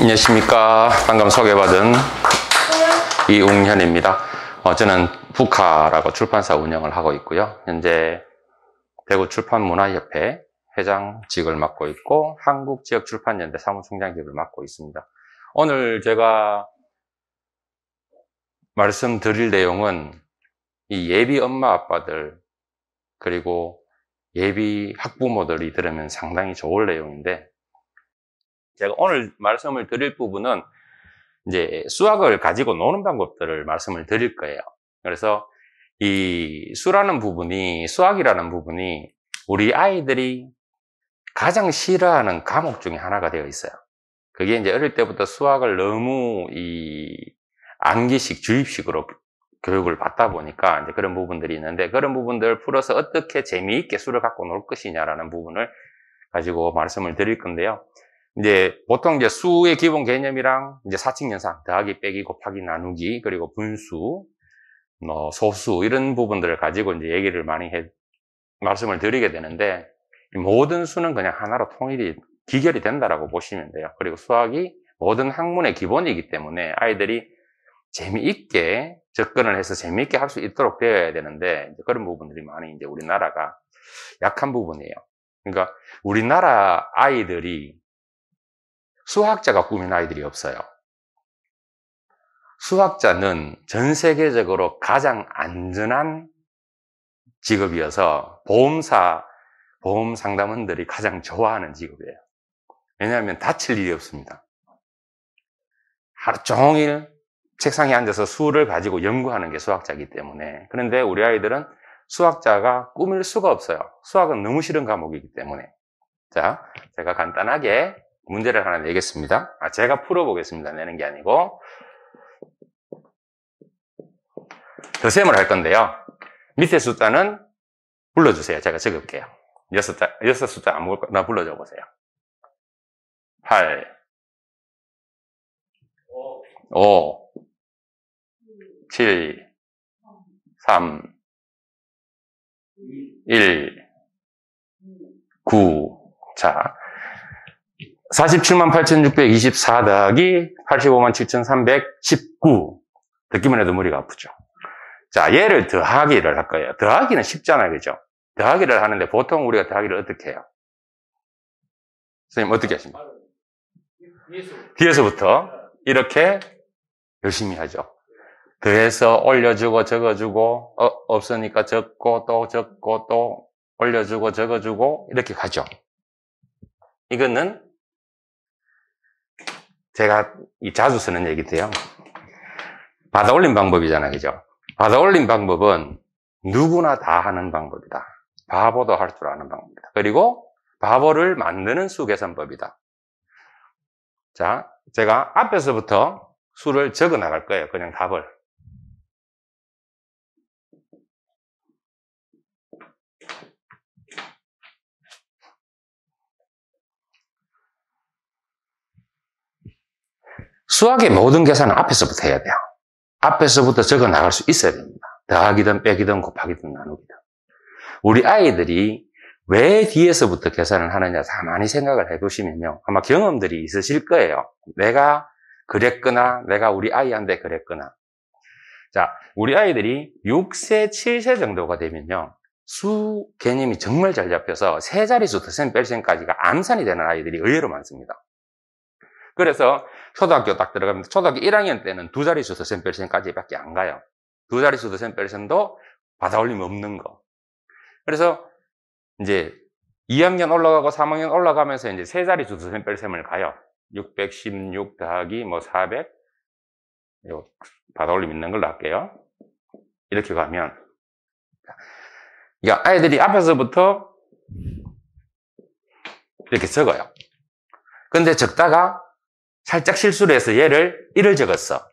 안녕하십니까. 방금 소개받은 이웅현입니다. 저는 북카라고 출판사 운영을 하고 있고요. 현재 대구 출판문화협회 회장직을 맡고 있고 한국지역출판연대 사무총장직을 맡고 있습니다. 오늘 제가 말씀드릴 내용은 이 예비 엄마 아빠들 그리고 예비 학부모들이 들으면 상당히 좋을 내용인데, 제가 오늘 말씀을 드릴 부분은 이제 수학을 가지고 노는 방법들을 말씀을 드릴 거예요. 그래서 이 수학이라는 부분이 우리 아이들이 가장 싫어하는 과목 중에 하나가 되어 있어요. 그게 이제 어릴 때부터 수학을 너무 암기식, 주입식으로 교육을 받다 보니까 이제 그런 부분들이 있는데, 그런 부분들을 풀어서 어떻게 재미있게 수를 갖고 놀 것이냐라는 부분을 가지고 말씀을 드릴 건데요. 이제 보통 이제 수의 기본 개념이랑 이제 사칙연산, 더하기, 빼기, 곱하기, 나누기, 그리고 분수, 소수 이런 부분들을 가지고 이제 얘기를 많이 말씀을 드리게 되는데, 모든 수는 그냥 하나로 기결이 된다라고 보시면 돼요. 그리고 수학이 모든 학문의 기본이기 때문에 아이들이 재미있게 접근을 해서 재미있게 할 수 있도록 되어야 되는데, 이제 그런 부분들이 많이 이제 우리나라가 약한 부분이에요. 그러니까 우리나라 아이들이 수학자가 꿈인 아이들이 없어요. 수학자는 전 세계적으로 가장 안전한 직업이어서 보험 상담원들이 가장 좋아하는 직업이에요. 왜냐하면 다칠 일이 없습니다. 하루 종일 책상에 앉아서 수를 가지고 연구하는 게 수학자이기 때문에. 그런데 우리 아이들은 수학자가 꿈일 수가 없어요. 수학은 너무 싫은 과목이기 때문에. 자, 제가 간단하게 문제를 하나 내겠습니다. 제가 풀어보겠습니다. 내는 게 아니고. 덧셈을 할 건데요. 밑에 숫자는 불러주세요. 제가 적을게요. 6숫자 아무거나 불러줘 보세요. 8, 5, 7, 3, 1, 9. 자, 478,624 더하기 857,319. 듣기만 해도 머리가 아프죠. 자, 얘를 더하기를 할 거예요. 더하기는 쉽잖아요. 그죠? 더하기를 하는데 보통 우리가 더하기를 어떻게 해요? 선생님, 어떻게 하십니까? 뒤에서부터 이렇게 열심히 하죠. 더해서 올려주고 적어주고, 없으니까 적고 또 올려주고 적어주고 이렇게 가죠. 이거는 제가 자주 쓰는 얘기인데요. 받아올림 방법이잖아요. 그죠? 받아올림 방법은 누구나 다 하는 방법이다. 바보도 할 줄 아는 방법이다. 그리고 바보를 만드는 수계산법이다. 자, 제가 앞에서부터 수를 적어 나갈 거예요. 그냥 답을. 수학의 모든 계산은 앞에서부터 해야 돼요. 앞에서부터 적어 나갈 수 있어야 됩니다. 더하기든 빼기든 곱하기든 나누기든. 우리 아이들이 왜 뒤에서부터 계산을 하느냐 다 많이 생각을 해보시면요. 아마 경험들이 있으실 거예요. 내가 그랬거나 내가 우리 아이한테 그랬거나. 자, 우리 아이들이 6세, 7세 정도가 되면요. 수 개념이 정말 잘 잡혀서 세 자릿수 덧셈 뺄셈까지가 암산이 되는 아이들이 의외로 많습니다. 그래서 초등학교 딱 들어가면 초등학교 1학년 때는 두 자릿수 덧셈 뺄셈까지밖에 안 가요. 두 자릿수 덧셈 뺄셈도 받아올림 없는 거. 그래서 이제 2학년 올라가고 3학년 올라가면서 이제 세 자릿수 덧셈 뺄셈을 가요. 616 더하기 400. 받아올림 있는 걸로 할게요. 이렇게 가면 아이들이 앞에서부터 이렇게 적어요. 근데 적다가 살짝 실수를 해서 얘를 1을 적었어.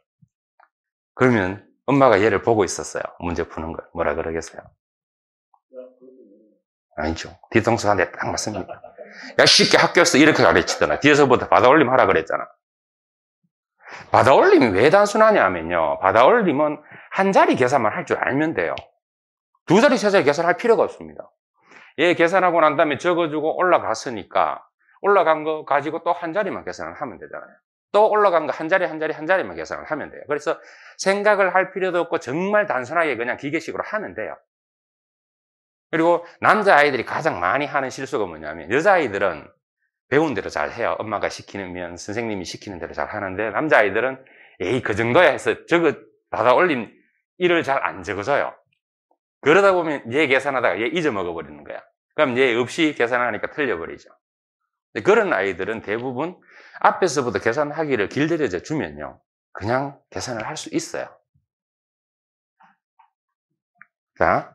그러면 엄마가 얘를 보고 있었어요. 문제 푸는 걸. 뭐라 그러겠어요? 아니죠. 뒤통수 한 대 딱 맞습니다. 야, 쉽게 학교에서 이렇게 가르치더라. 뒤에서부터 받아올림 하라 그랬잖아. 받아올림이 왜 단순하냐 하면요. 받아올림은 한 자리 계산만 할 줄 알면 돼요. 두 자리, 세 자리 계산할 필요가 없습니다. 얘 계산하고 난 다음에 적어주고 올라갔으니까 올라간 거 가지고 또 한 자리만 계산을 하면 되잖아요. 또 올라간 거 한 자리 한 자리 한 자리만 계산을 하면 돼요. 그래서 생각을 할 필요도 없고 정말 단순하게 그냥 기계식으로 하면 돼요. 그리고 남자아이들이 가장 많이 하는 실수가 뭐냐면, 여자아이들은 배운 대로 잘 해요. 엄마가 시키면 선생님이 시키는 대로 잘 하는데, 남자아이들은 에이 그 정도야 해서 받아 올린 일을 잘 안 적어줘요. 그러다 보면 얘 계산하다가 얘 잊어먹어 버리는 거야. 그럼 얘 없이 계산하니까 틀려버리죠. 그런 아이들은 대부분 앞에서부터 계산하기를 길들여져 주면요, 그냥 계산을 할 수 있어요. 자,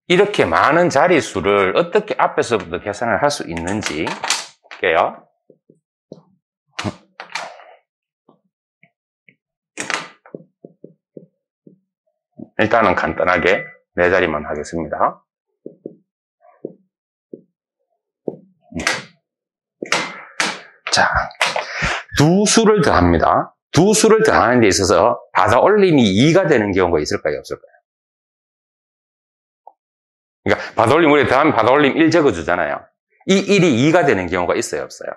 이렇게 많은 자릿수를 어떻게 앞에서부터 계산을 할 수 있는지 볼게요. 일단은 간단하게 네 자리만 하겠습니다. 자, 두 수를 더합니다. 두 수를 더하는 데 있어서 받아 올림이 2가 되는 경우가 있을까요, 없을까요? 그러니까 받아 올림, 우리 더하면 받아 올림 1 적어주잖아요. 이 1이 2가 되는 경우가 있어요, 없어요?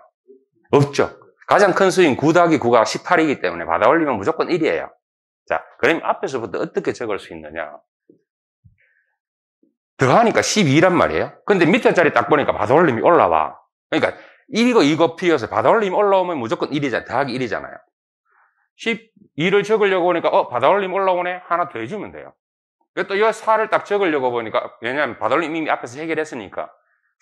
없죠. 가장 큰 수인 9 더하기 9가 18이기 때문에 받아 올리면 무조건 1이에요. 자, 그럼 앞에서부터 어떻게 적을 수 있느냐? 더하니까 12란 말이에요. 근데 밑에 자리 딱 보니까 받아 올림이 올라와. 그러니까 1이고 2 곱해서 받아 올림이 올라오면 무조건 1이잖아요. 더하기 1이잖아요. 12를 적으려고 보니까 받아 올림 올라오네? 하나 더 해주면 돼요. 또 이 4를 딱 적으려고 보니까, 왜냐하면 받아 올림 이미 앞에서 해결했으니까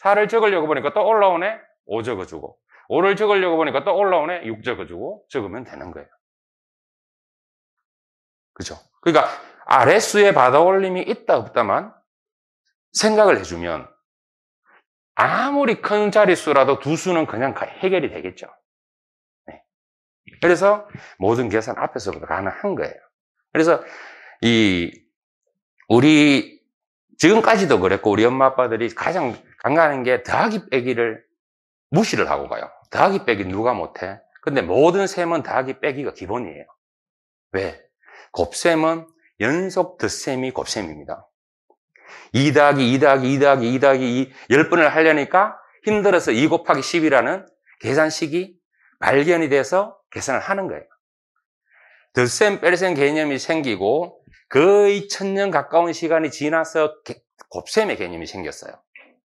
4를 적으려고 보니까 또 올라오네? 5 적어주고, 5를 적으려고 보니까 또 올라오네? 6 적어주고 적으면 되는 거예요. 그죠? 그러니까 아랫수에 받아 올림이 있다 없다만 생각을 해주면 아무리 큰 자릿수라도 두 수는 그냥 해결이 되겠죠. 네. 그래서 모든 계산 앞에서부터 가능한 거예요. 그래서 우리 지금까지도 그랬고, 우리 엄마 아빠들이 가장 강조하는 게 더하기 빼기를 무시를 하고 가요. 더하기 빼기 누가 못해? 근데 모든 셈은 더하기 빼기가 기본이에요. 왜? 곱셈은 연속 덧셈이 곱셈입니다. 2 더하기 2 더하기 2 더하기 2 더하기 2 10번을 하려니까 힘들어서 2 곱하기 10이라는 계산식이 발견이 돼서 계산을 하는 거예요. 덧셈, 뺄셈 개념이 생기고 거의 1000년 가까운 시간이 지나서 곱셈의 개념이 생겼어요.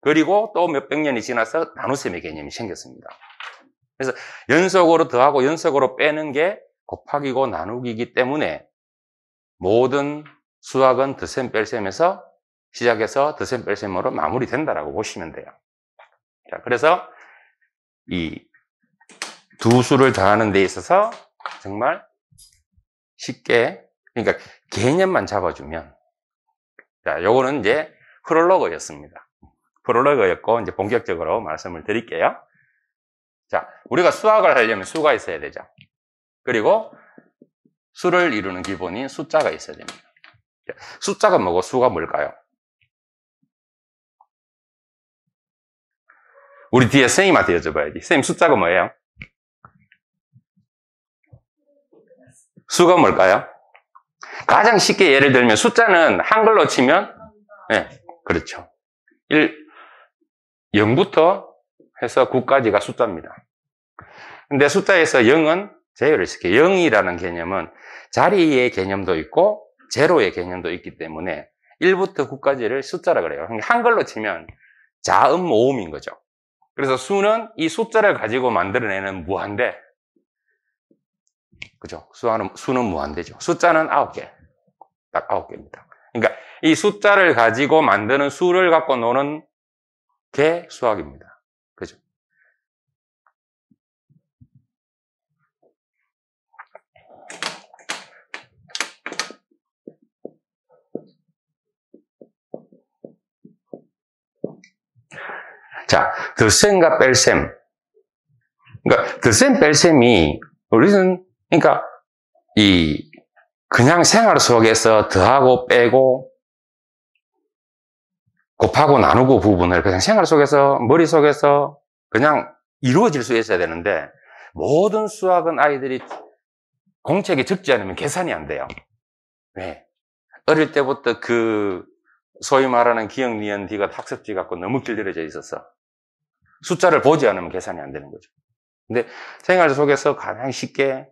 그리고 또 몇백 년이 지나서 나눗셈의 개념이 생겼습니다. 그래서 연속으로 더하고 연속으로 빼는 게 곱하기고 나누기이기 때문에 모든 수학은 덧셈, 뺄셈에서 시작해서 덧셈, 뺄셈으로 마무리된다라고 보시면 돼요. 자, 그래서 이 두 수를 더하는 데 있어서 정말 쉽게, 그러니까 개념만 잡아주면, 자, 요거는 이제 프롤로그였습니다. 프롤로그였고, 이제 본격적으로 말씀을 드릴게요. 자, 우리가 수학을 하려면 수가 있어야 되죠. 그리고 수를 이루는 기본인 숫자가 있어야 됩니다. 숫자가 뭐고 수가 뭘까요? 우리 뒤에 선생님한테 여쭤봐야지. 선생님, 숫자가 뭐예요? 수가 뭘까요? 가장 쉽게 예를 들면 숫자는 한글로 치면, 네, 그렇죠. 0부터 해서 9까지가 숫자입니다. 근데 숫자에서 0은 제외를 시켜요. 0이라는 개념은 자리의 개념도 있고 제로의 개념도 있기 때문에 1부터 9까지를 숫자라 그래요. 한글로 치면 자음 모음인 거죠. 그래서 수는 이 숫자를 가지고 만들어내는 무한대. 그죠? 수는 무한대죠. 숫자는 9개. 딱 9개입니다. 그러니까 이 숫자를 가지고 만드는 수를 갖고 노는 게 수학입니다. 그죠? 자, 덧셈과 뺄셈. 그러니까 덧셈, 뺄셈이 우리는, 그러니까 그냥 생활 속에서 더하고 빼고 곱하고 나누고 부분을 그냥 생활 속에서, 머릿속에서 그냥 이루어질 수 있어야 되는데, 모든 수학은 아이들이 공책에 적지 않으면 계산이 안 돼요. 왜? 어릴 때부터 소위 말하는 기억, 니은, 디귿 학습지 갖고 너무 길들여져 있어서 숫자를 보지 않으면 계산이 안 되는 거죠. 근데 생활 속에서 가장 쉽게,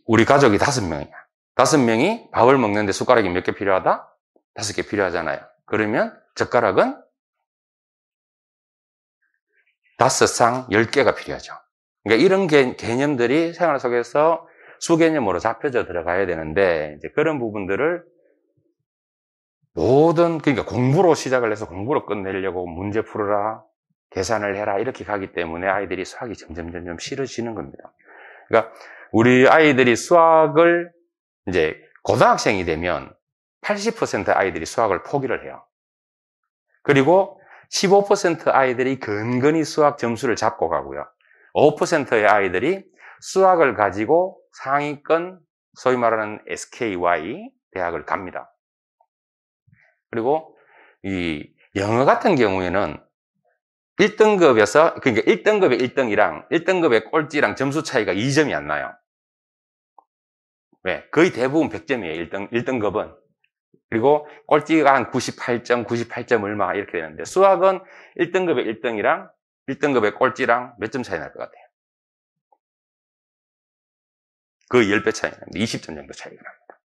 우리 가족이 5명이야. 5명이 밥을 먹는데 숟가락이 몇 개 필요하다? 5개 필요하잖아요. 그러면 젓가락은 5쌍 10개가 필요하죠. 그러니까 이런 개념들이 생활 속에서 수개념으로 잡혀져 들어가야 되는데, 이제 그런 부분들을 그러니까 공부로 시작을 해서 공부로 끝내려고 문제 풀어라, 계산을 해라, 이렇게 가기 때문에 아이들이 수학이 점점 싫어지는 겁니다. 그러니까 우리 아이들이 수학을 이제 고등학생이 되면 80% 아이들이 수학을 포기를 해요. 그리고 15% 아이들이 근근히 수학 점수를 잡고 가고요. 5%의 아이들이 수학을 가지고 상위권, 소위 말하는 SKY 대학을 갑니다. 그리고 이 영어 같은 경우에는 1등급에서, 그러니까 1등급의 1등이랑 1등급의 꼴찌랑 점수 차이가 2점이 안 나요. 왜? 거의 대부분 100점이에요, 1등급은. 그리고 꼴찌가 한 98점, 98점 얼마 이렇게 되는데, 수학은 1등급의 1등이랑 1등급의 꼴찌랑 몇 점 차이 날 것 같아요? 거의 10배 차이 납니다. 20점 정도 차이가 납니다.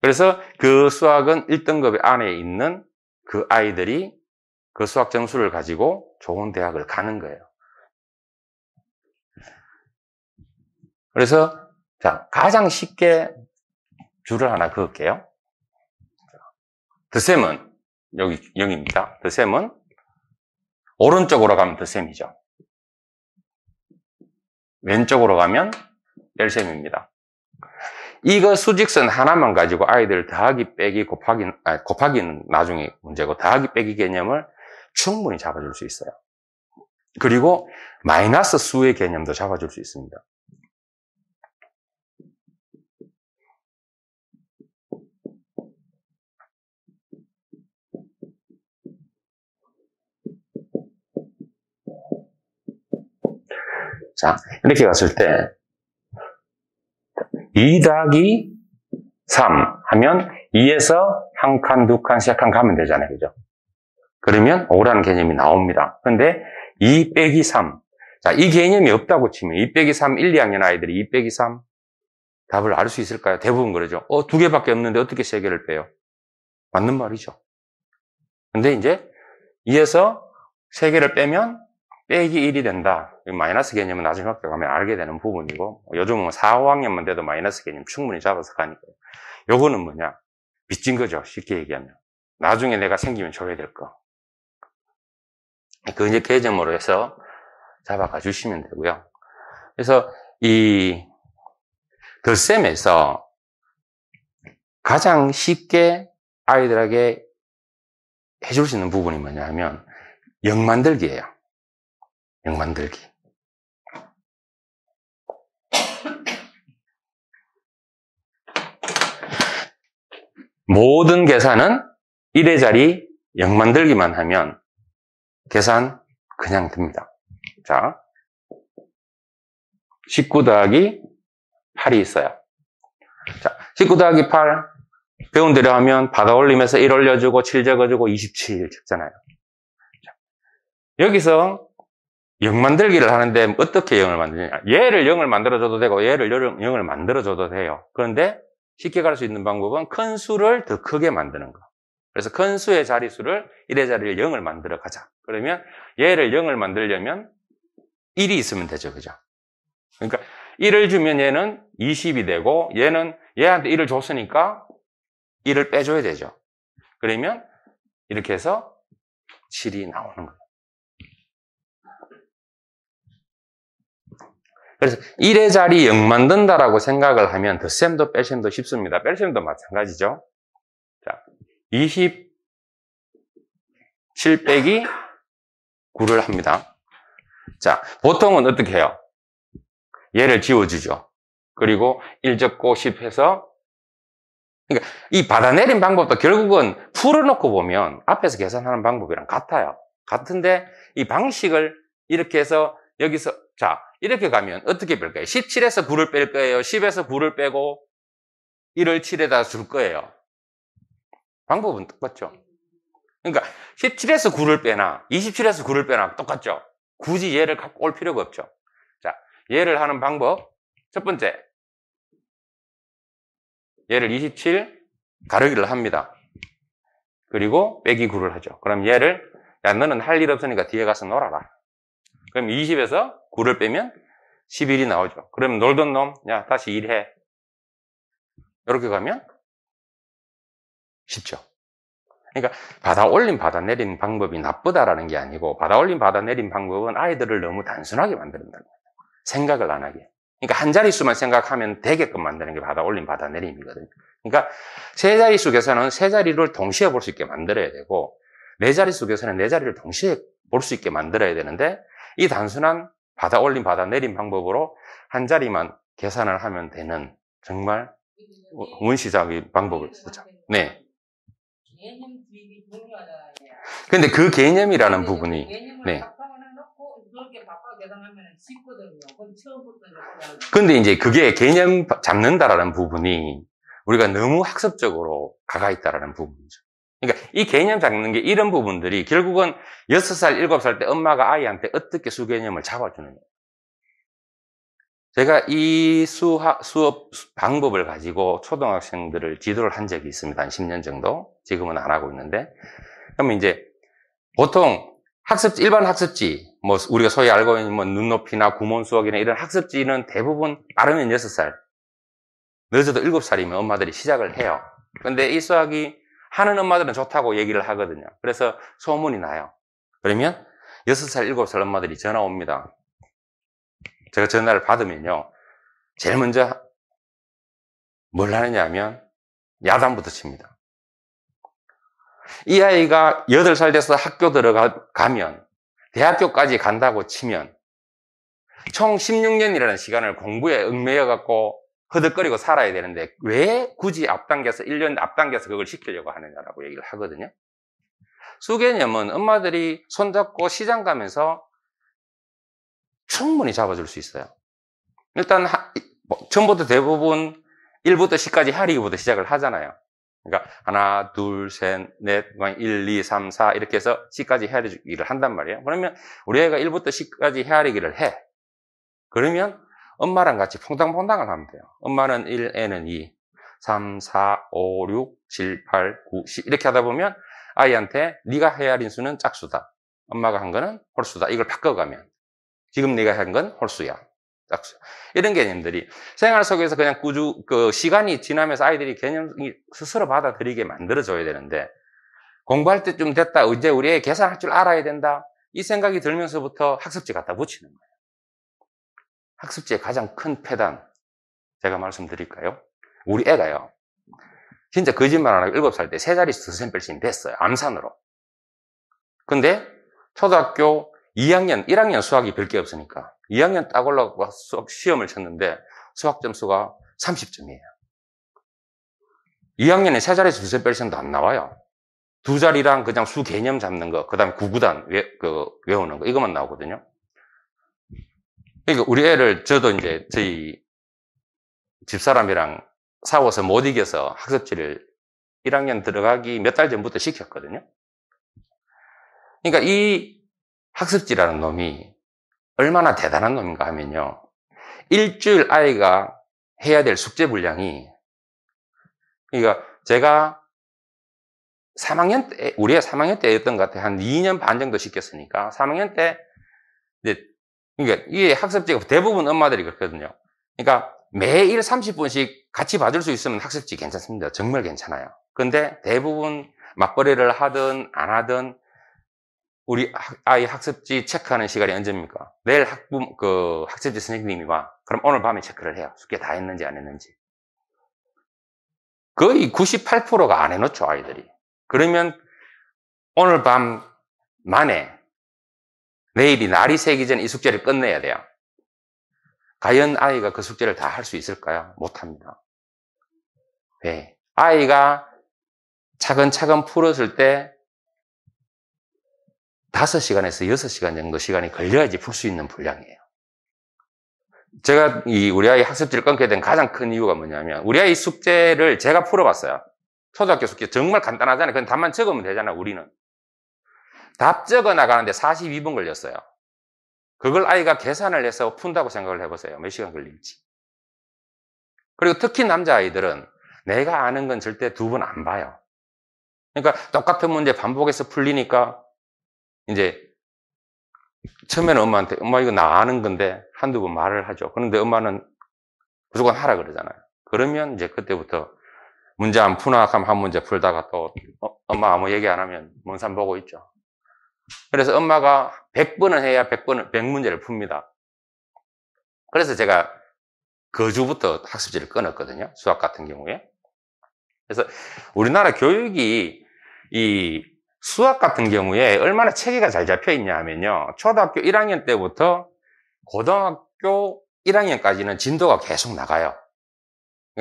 그래서 그 수학은 1등급 안에 있는 그 아이들이 그 수학 점수를 가지고 좋은 대학을 가는 거예요. 그래서 자, 가장 쉽게 줄을 하나 그을게요. 덧셈은 여기 0입니다. 덧셈은 오른쪽으로 가면 덧셈이죠. 왼쪽으로 가면 뺄셈입니다. 이거 수직선 하나만 가지고 아이들 더하기 빼기 곱하기는 나중에 문제고, 더하기 빼기 개념을 충분히 잡아줄 수 있어요. 그리고 마이너스 수의 개념도 잡아줄 수 있습니다. 자, 이렇게 갔을 때 2 더하기 3 하면 2에서 1칸, 2칸, 3칸 가면 되잖아요. 그죠? 그러면 5라는 개념이 나옵니다. 근데 2 빼기 3. 자, 이 개념이 없다고 치면 2 빼기 3, 1, 2학년 아이들이 2 빼기 3 답을 알 수 있을까요? 대부분 그러죠. 2개밖에 없는데 어떻게 3개를 빼요? 맞는 말이죠. 근데 이제 2에서 3개를 빼면 빼기 1이 된다. 마이너스 개념은 나중에 학교 가면 알게 되는 부분이고, 요즘은 4, 5학년만 돼도 마이너스 개념 충분히 잡아서 가니까요. 요거는 뭐냐? 빚진 거죠. 쉽게 얘기하면. 나중에 내가 생기면 줘야 될 거. 그 이제 개념으로 해서 잡아가 주시면 되고요. 그래서 이 덧셈에서 가장 쉽게 아이들에게 해줄 수 있는 부분이 뭐냐 하면 0 만들기예요. 0 만들기. 모든 계산은 1의 자리 0 만들기만 하면 계산 그냥 됩니다. 자, 19 더하기 8이 있어요. 자, 19 더하기 8 배운 대로 하면 받아 올리면서 1 올려주고 7 적어주고 27 적잖아요. 자, 여기서 0 만들기를 하는데 어떻게 0을 만드냐? 얘를 0을 만들어줘도 되고 얘를 0을 만들어줘도 돼요. 그런데 쉽게 갈 수 있는 방법은 큰 수를 더 크게 만드는 거. 그래서 큰 수의 자릿수를 1의 자리를 0을 만들어 가자. 그러면 얘를 0을 만들려면 1이 있으면 되죠. 그죠? 그러니까 1을 주면 얘는 20이 되고 얘는 얘한테 1을 줬으니까 1을 빼줘야 되죠. 그러면 이렇게 해서 7이 나오는 거예요. 그래서 1의 자리 0 만든다라고 생각을 하면 덧셈도 뺄셈도 쉽습니다. 뺄셈도 마찬가지죠. 자, 27 빼기 9를 합니다. 자, 보통은 어떻게 해요? 얘를 지워주죠. 그리고 1 적고 10 해서, 그러니까 이 받아내린 방법도 결국은 풀어놓고 보면 앞에서 계산하는 방법이랑 같아요. 같은데 이 방식을 이렇게 해서 여기서, 자, 이렇게 가면 어떻게 뺄까요? 17에서 9를 뺄 거예요? 10에서 9를 빼고 1을 7에다 줄 거예요? 방법은 똑같죠. 그러니까 17에서 9를 빼나 27에서 9를 빼나 똑같죠. 굳이 얘를 갖고 올 필요가 없죠. 자, 얘를 하는 방법. 첫 번째, 얘를 27 가르기를 합니다. 그리고 빼기 9를 하죠. 그럼 얘를, 야, 너는 할 일 없으니까 뒤에 가서 놀아라. 그럼 20에서 9를 빼면 11이 나오죠. 그럼 놀던 놈, 야, 다시 일해. 이렇게 가면 쉽죠. 그러니까 받아 올림, 받아 내린 방법이 나쁘다라는 게 아니고, 받아 올림, 받아 내린 방법은 아이들을 너무 단순하게 만든다는 거예요. 생각을 안 하게. 그러니까 한 자릿수만 생각하면 되게끔 만드는 게 받아 올림, 받아 내림이거든요. 그러니까 세 자릿수 계산은 세 자리를 동시에 볼 수 있게 만들어야 되고, 네 자릿수 계산은 네 자리를 동시에 볼 수 있게 만들어야 되는데, 이 단순한 받아 올림, 받아 내림 방법으로 한 자리만 계산을 하면 되는 정말 원시적인 방법을 쓰죠. 네. 개념 주입이 중요하잖아요. 근데 그 개념이라는 부분이, 개념을 네. 해놓고 그렇게 바꿔 계산하면 쉽거든요. 그건 처음부터 근데 이제 그게 개념 잡는다라는 부분이 우리가 너무 학습적으로 가가 있다라는 부분이죠. 그러니까 이 개념 잡는 게 이런 부분들이 결국은 6살, 7살 때 엄마가 아이한테 어떻게 수개념을 잡아주느냐. 제가 이 수업 방법을 가지고 초등학생들을 지도를 한 적이 있습니다. 한 10년 정도. 지금은 안 하고 있는데. 그러면 이제 보통 학습지, 일반 학습지, 뭐 우리가 소위 알고 있는 뭐 눈높이나 구몬 수학이나 이런 학습지는 대부분 빠르면 6살, 늦어도 7살이면 엄마들이 시작을 해요. 근데 이 수학이 하는 엄마들은 좋다고 얘기를 하거든요. 그래서 소문이 나요. 그러면 6살, 7살 엄마들이 전화 옵니다. 제가 전화를 받으면요, 제일 먼저 뭘 하느냐 하면 야단부터 칩니다. 이 아이가 8살 돼서 학교 들어가면 대학교까지 간다고 치면 총 16년이라는 시간을 공부에 얽매여 갖고 허덕거리고 살아야 되는데 왜 굳이 앞당겨서 1년 앞당겨서 그걸 시키려고 하느냐라고 얘기를 하거든요. 수개념은 엄마들이 손잡고 시장 가면서 충분히 잡아줄 수 있어요. 일단 처음부터 대부분 1부터 10까지 헤아리기부터 시작을 하잖아요. 그러니까 하나, 둘, 셋, 넷, 1, 2, 3, 4 이렇게 해서 10까지 헤아리기를 한단 말이에요. 그러면 우리 애가 1부터 10까지 헤아리기를 해. 그러면 엄마랑 같이 퐁당퐁당을 하면 돼요. 엄마는 1, 애는 2, 3, 4, 5, 6, 7, 8, 9, 10 이렇게 하다 보면 아이한테 네가 헤아린 수는 짝수다. 엄마가 한 거는 홀수다. 이걸 바꿔가면 지금 네가 한 건 홀수야. 짝수. 이런 개념들이 생활 속에서 그냥 시간이 지나면서 아이들이 개념이 스스로 받아들이게 만들어줘야 되는데 공부할 때 좀 됐다. 이제 우리 애 계산할 줄 알아야 된다. 이 생각이 들면서부터 학습지 갖다 붙이는 거예요. 학습지의 가장 큰 폐단 제가 말씀드릴까요? 우리 애가요. 진짜 거짓말 안 하고 7살 때 3자릿수 선생뺄신 됐어요. 암산으로. 근데 초등학교 2학년, 1학년 수학이 별 게 없으니까 2학년 딱 올라가고 수학 시험을 쳤는데 수학 점수가 30점이에요. 2학년에 3자릿수 선생뺄신도 안 나와요. 2자리랑 그냥 수 개념 잡는 거, 그 다음에 구구단 외우는 거 이것만 나오거든요. 그러니까 우리 애를 저도 이제 저희 집사람이랑 싸워서 못 이겨서 학습지를 1학년 들어가기 몇 달 전부터 시켰거든요. 그러니까 이 학습지라는 놈이 얼마나 대단한 놈인가 하면요. 일주일 아이가 해야 될 숙제 분량이, 그러니까 제가 3학년 때, 우리 애 3학년 때였던 것 같아요. 한 2년 반 정도 시켰으니까 3학년 때 이제 그러니까 이 학습지가 대부분 엄마들이 그렇거든요. 그러니까 매일 30분씩 같이 봐줄 수 있으면 학습지 괜찮습니다. 정말 괜찮아요. 근데 대부분 맞벌이를 하든 안 하든 우리 아이 학습지 체크하는 시간이 언제입니까? 내일 학습지 선생님이 와. 그럼 오늘 밤에 체크를 해요. 숙제 다 했는지 안 했는지. 거의 98%가 안 해놓죠, 아이들이. 그러면 오늘 밤 만에 내일이 날이 새기 전에 이 숙제를 끝내야 돼요. 과연 아이가 그 숙제를 다 할 수 있을까요? 못합니다. 네. 아이가 차근차근 풀었을 때 5시간에서 6시간 정도 시간이 걸려야지 풀 수 있는 분량이에요. 제가 우리 아이 학습지를 끊게 된 가장 큰 이유가 뭐냐면 우리 아이 숙제를 제가 풀어봤어요. 초등학교 숙제 정말 간단하잖아요. 그냥 답만 적으면 되잖아요, 우리는. 답 적어 나가는데 42분 걸렸어요. 그걸 아이가 계산을 해서 푼다고 생각을 해보세요. 몇 시간 걸릴지. 그리고 특히 남자아이들은 내가 아는 건 절대 두 번 안 봐요. 그러니까 똑같은 문제 반복해서 풀리니까 이제 처음에는 엄마한테 엄마 이거 나 아는 건데 한두 번 말을 하죠. 그런데 엄마는 무조건 하라 그러잖아요. 그러면 이제 그때부터 문제 안 푸나 하면 한 문제 풀다가 또 엄마 아무 얘기 안 하면 먼 산 보고 있죠. 그래서 엄마가 100번은 해야 100문제를 풉니다. 그래서 제가 그 주부터 학습지를 끊었거든요. 수학 같은 경우에. 그래서 우리나라 교육이 이 수학 같은 경우에 얼마나 체계가 잘 잡혀 있냐 하면요. 초등학교 1학년 때부터 고등학교 1학년까지는 진도가 계속 나가요.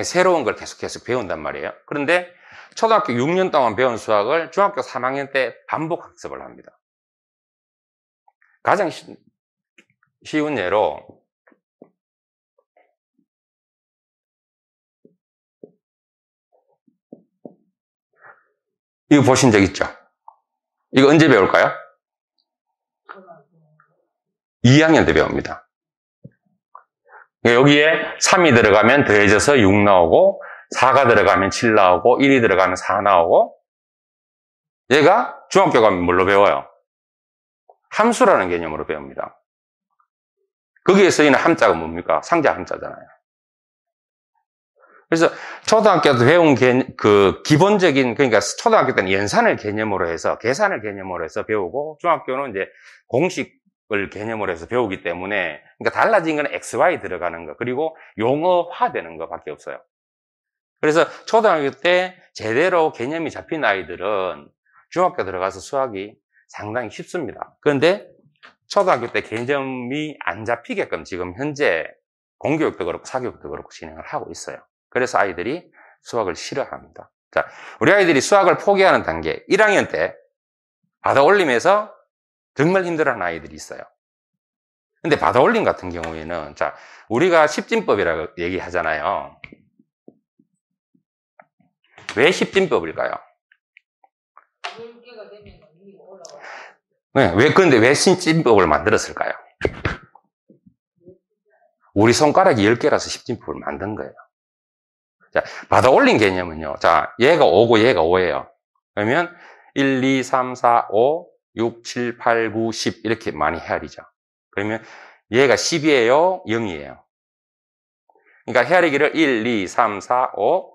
새로운 걸 계속 배운단 말이에요. 그런데 초등학교 6년 동안 배운 수학을 중학교 3학년 때 반복 학습을 합니다. 가장 쉬운 예로 이거 보신 적 있죠? 이거 언제 배울까요? 2학년 때 배웁니다. 여기에 3이 들어가면 더해져서 6 나오고 4가 들어가면 7 나오고 1이 들어가면 4 나오고 얘가 중학교 가면 뭘로 배워요? 함수라는 개념으로 배웁니다. 거기에 쓰이는 함자가 뭡니까? 상자 함자잖아요. 그래서 초등학교 때 배운 그 기본적인, 그러니까 초등학교 때는 연산을 개념으로 해서, 계산을 개념으로 해서 배우고, 중학교는 이제 공식을 개념으로 해서 배우기 때문에, 그러니까 달라진 건 XY 들어가는 거, 그리고 용어화 되는 거 밖에 없어요. 그래서 초등학교 때 제대로 개념이 잡힌 아이들은 중학교 들어가서 수학이 상당히 쉽습니다. 그런데 초등학교 때 개념이 안 잡히게끔 지금 현재 공교육도 그렇고 사교육도 그렇고 진행을 하고 있어요. 그래서 아이들이 수학을 싫어합니다. 자, 우리 아이들이 수학을 포기하는 단계 1학년 때 받아올림에서 정말 힘들어하는 아이들이 있어요. 근데 받아올림 같은 경우에는 자, 우리가 십진법이라고 얘기하잖아요. 왜 십진법일까요? 10개가 되면 이미 올라가. 네, 그런데 왜 십진법을 만들었을까요? 우리 손가락이 10개라서 십진법을 만든 거예요. 자, 받아 올린 개념은요. 자, 얘가 5고 얘가 5예요. 그러면 1, 2, 3, 4, 5, 6, 7, 8, 9, 10 이렇게 많이 헤아리죠. 그러면 얘가 10이에요? 0이에요? 그러니까 헤아리기를 1, 2, 3, 4, 5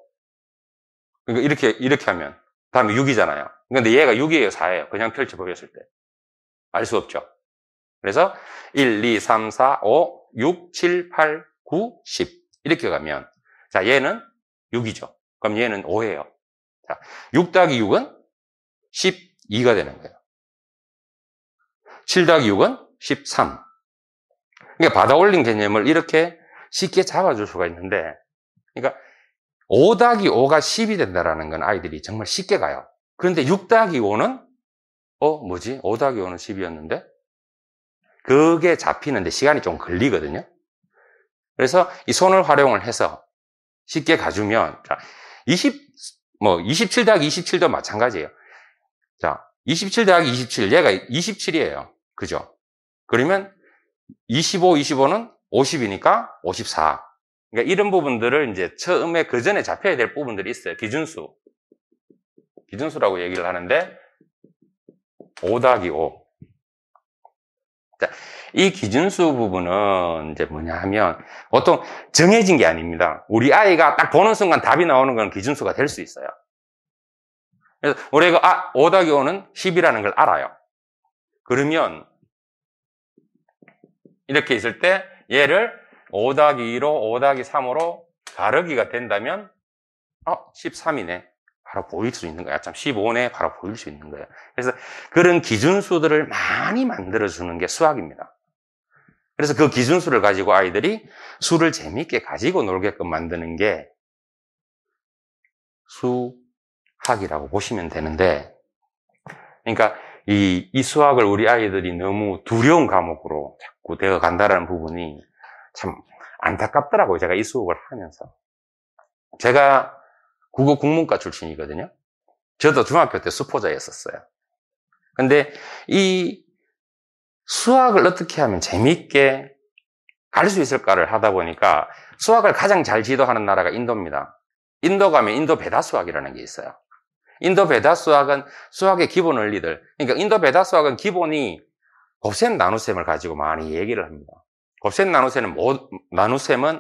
그러니까 이렇게 하면 다음에 6이잖아요. 근데 얘가 6이에요? 4예요? 그냥 펼쳐 보였을 때. 알 수 없죠. 그래서 1, 2, 3, 4, 5, 6, 7, 8, 9, 10 이렇게 가면 자, 얘는 6이죠. 그럼 얘는 5예요. 자, 6 더하기 6은 12가 되는 거예요. 7 더하기 6은 13. 그러니까 받아 올린 개념을 이렇게 쉽게 잡아줄 수가 있는데, 그러니까 5 더하기 5가 10이 된다는 건 아이들이 정말 쉽게 가요. 그런데 6 더하기 5는 뭐지? 5 더하기 5는 10이었는데? 그게 잡히는데 시간이 좀 걸리거든요. 그래서 이 손을 활용을 해서 쉽게 가주면, 자, 27 더하기 27도 마찬가지예요. 자, 27 더하기 27, 얘가 27이에요. 그죠? 그러면 25, 25는 50이니까 54. 그러니까 이런 부분들을 이제 처음에 그 전에 잡혀야 될 부분들이 있어요. 기준수라고 얘기를 하는데, 5 더하기 5. 자, 이 기준수 부분은 이제 뭐냐 하면 보통 정해진 게 아닙니다. 우리 아이가 딱 보는 순간 답이 나오는 건 기준수가 될 수 있어요. 그래서 우리가 5 더하기 5는 10이라는 걸 알아요. 그러면 이렇게 있을 때 얘를 5 더하기 2로 5 더하기 3으로 가르기가 된다면 13이네. 바로 보일 수 있는 거야. 참 15네. 바로 보일 수 있는 거예요. 그래서 그런 기준수들을 많이 만들어주는 게 수학입니다. 그래서 그 기준수를 가지고 아이들이 수를 재미있게 가지고 놀게끔 만드는 게 수학이라고 보시면 되는데, 그러니까 이 수학을 우리 아이들이 너무 두려운 과목으로 자꾸 되어 간다는 부분이 참 안타깝더라고요. 제가 이 수업을 하면서. 제가 국어 국문과 출신이거든요. 저도 중학교 때 수포자였었어요. 근데 이 수학을 어떻게 하면 재미있게 갈 수 있을까를 하다 보니까 수학을 가장 잘 지도하는 나라가 인도입니다. 인도 가면 인도 베다 수학이라는 게 있어요. 인도 베다 수학은 수학의 기본 원리들, 그러니까 인도 베다 수학은 기본이 곱셈 나눗셈을 가지고 많이 얘기를 합니다. 곱셈 나눗셈은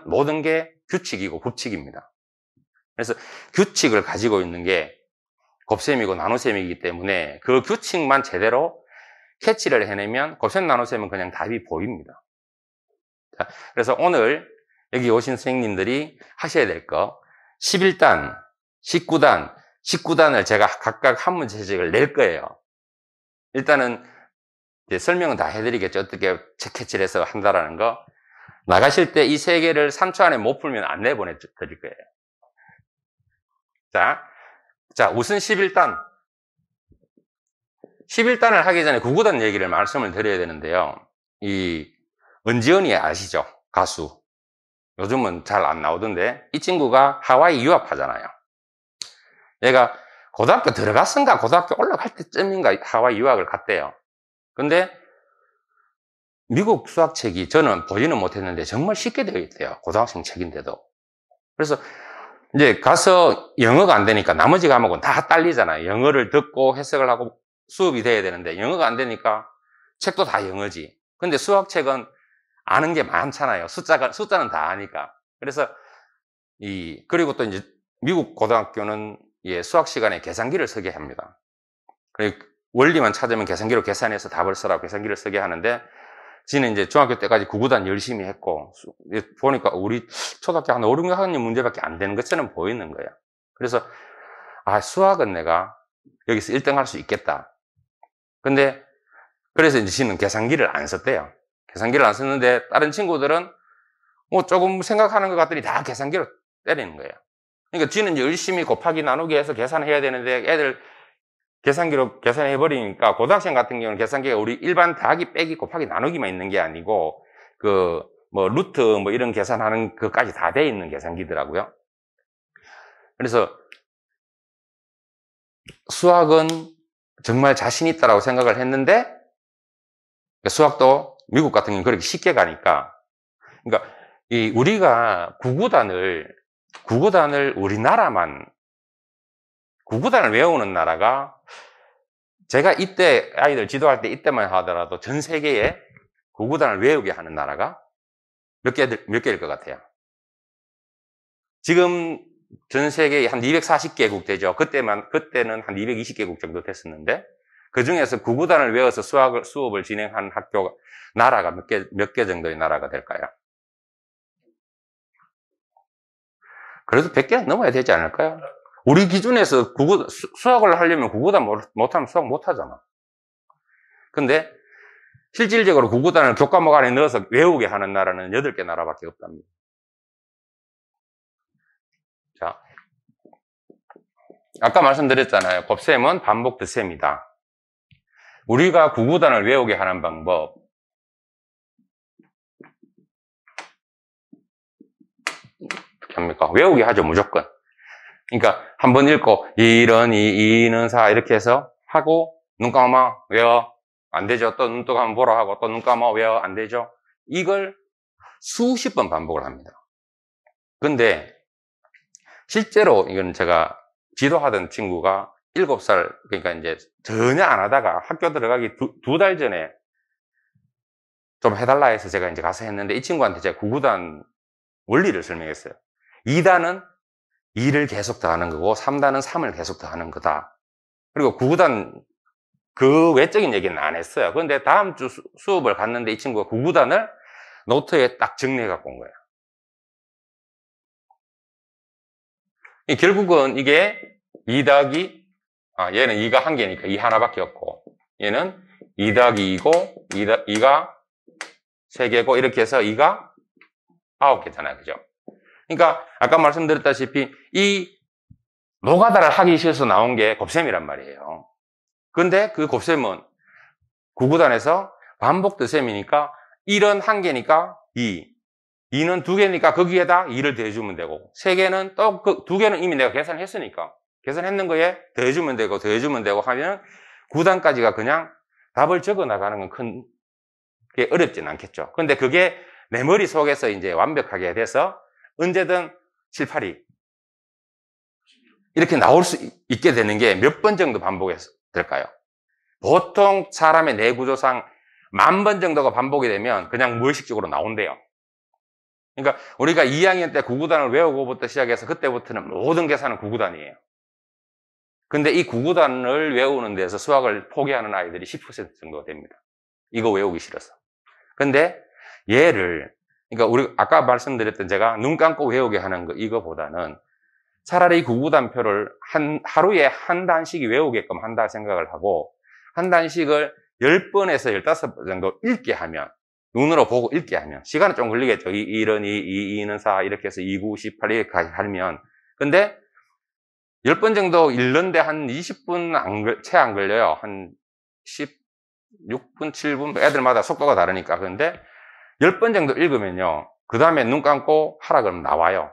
모든 게 규칙이고 법칙입니다. 그래서 규칙을 가지고 있는 게 곱셈이고 나눗셈이기 때문에 그 규칙만 제대로 캐치를 해내면 곱셈 나눗셈은 그냥 답이 보입니다. 자, 그래서 오늘 여기 오신 선생님들이 하셔야 될 거 11단, 19단을 제가 각각 한 문제씩을 낼 거예요. 일단은 이제 설명은 다 해드리겠죠. 어떻게 캐치를 해서 한다라는 거. 나가실 때 이 세 개를 3초 안에 못 풀면 안 내보내드릴 거예요. 자, 우선 11단. 11단을 하기 전에 9구단 얘기를 말씀을 드려야 되는데요. 이 은지원이 아시죠? 가수. 요즘은 잘 안 나오던데 이 친구가 하와이 유학하잖아요. 얘가 고등학교 들어갔은가 고등학교 올라갈 때쯤인가 하와이 유학을 갔대요. 근데 미국 수학책이 저는 보지는 못했는데 정말 쉽게 되어 있대요. 고등학생 책인데도. 그래서 이제 가서 영어가 안 되니까 나머지 과목은 다 딸리잖아요. 영어를 듣고 해석을 하고 수업이 돼야 되는데 영어가 안 되니까 책도 다 영어지. 근데 수학책은 아는 게 많잖아요. 숫자는 다 아니까. 그래서 그리고 또 이제 미국 고등학교는 수학 시간에 계산기를 쓰게 합니다. 원리만 찾으면 계산기로 계산해서 답을 쓰라고 계산기를 쓰게 하는데 지는 이제 중학교 때까지 9구단 열심히 했고 보니까 우리 초등학교 한 5, 6학년 문제밖에 안 되는 것처럼 보이는 거예요. 그래서 수학은 내가 여기서 1등 할 수 있겠다. 근데 그래서 이제 지는 계산기를 안 썼대요. 계산기를 안 썼는데 다른 친구들은 뭐 조금 생각하는 것 같더니 다 계산기로 때리는 거예요. 그러니까 지는 이제 열심히 곱하기 나누기 해서 계산해야 되는데 애들 계산기로 계산해버리니까 고등학생 같은 경우는 계산기가 우리 일반 더하기 빼기 곱하기 나누기만 있는 게 아니고 루트 이런 계산하는 것까지 다 돼 있는 계산기더라고요. 그래서 수학은 정말 자신 있다라고 생각을 했는데 수학도 미국 같은 경우는 그렇게 쉽게 가니까 그러니까 우리가 9구단을 우리나라만 9구단을 외우는 나라가 제가 이때 아이들 지도할 때 이때만 하더라도 전 세계에 9구단을 외우게 하는 나라가 몇 개일 것 같아요? 지금 전 세계에 한 240개국 되죠. 그때는 한 220개국 정도 됐었는데 그 중에서 9구단을 외워서 수업을 진행한 나라가 몇 개 정도의 나라가 될까요? 그래도 100개는 넘어야 되지 않을까요? 우리 기준에서 수학을 하려면 9구단 못하면 수학 못하잖아. 근데 실질적으로 9구단을 교과목 안에 넣어서 외우게 하는 나라는 8개 나라밖에 없답니다. 자, 아까 말씀드렸잖아요. 곱셈은 반복 덧셈이다. 우리가 9구단을 외우게 하는 방법. 어떻게 합니까? 외우게 하죠, 무조건. 그러니까 한번 읽고 2는 2, 2는 4 이렇게 해서 하고 눈 감아 외워. 안 되죠. 또 눈 뜨고 한번 보러 하고 또 눈 감아 외워. 안 되죠. 이걸 수십 번 반복을 합니다. 근데 실제로 이건 제가 지도하던 친구가 7살, 그러니까 이제 전혀 안 하다가 학교 들어가기 두 달 전에 좀 해달라 해서 제가 이제 가서 했는데 이 친구한테 제가 9구단 원리를 설명했어요. 2단은 2를 계속 더하는 거고 3단은 3을 계속 더하는 거다. 그리고 9구단 그 외적인 얘기는 안 했어요. 그런데 다음 주 수업을 갔는데 이 친구가 9구단을 노트에 딱 정리해 갖고 온 거예요. 결국은 이게 2 더하기 얘는 2가 한 개니까 2 하나밖에 없고 얘는 2 더하기 2고 2가 3개고 이렇게 해서 2가 9개잖아요. 그죠? 그러니까 아까 말씀드렸다시피 이 노가다를 하기 싫어서 나온 게 곱셈이란 말이에요. 근데 그 곱셈은 9구단에서 반복 덧셈이니까 1은 한 개니까 2, 2는 2개니까 거기에다 2를 더해주면 되고 3개는 또 그 2개는 이미 내가 계산했으니까 계산했는 거에 더해주면 되고 하면 9단까지가 그냥 답을 적어 나가는 건 그게 어렵진 않겠죠. 근데 그게 내 머릿속에서 이제 완벽하게 돼서 언제든 7, 8이 이렇게 나올 수 있게 되는 게 몇 번 정도 반복해서 될까요? 보통 사람의 뇌 구조상 10,000번 정도가 반복이 되면 그냥 무의식적으로 나온대요. 그러니까 우리가 2학년 때 9구단을 외우고부터 시작해서 그때부터는 모든 계산은 9구단이에요. 근데 이 9구단을 외우는 데서 수학을 포기하는 아이들이 10% 정도 됩니다. 이거 외우기 싫어서. 근데 얘를, 그러니까 우리 아까 말씀드렸던 제가 눈 감고 외우게 하는 거 이거보다는 차라리 9구단표를 하루에 한 단씩이 외우게끔 한다 생각을 하고 한 단씩을 10번에서 15번 정도 읽게 하면 눈으로 보고 읽게 하면 시간은 좀 걸리겠죠. 1은 2, 2는 4 이렇게 해서 2, 9, 18 이렇게 하면 근데 10번 정도 읽는데 한 20분 채 안 걸려요. 한 16분, 7분 애들마다 속도가 다르니까. 그런데 10번 정도 읽으면요. 그 다음에 눈 감고 하라 그러면 나와요.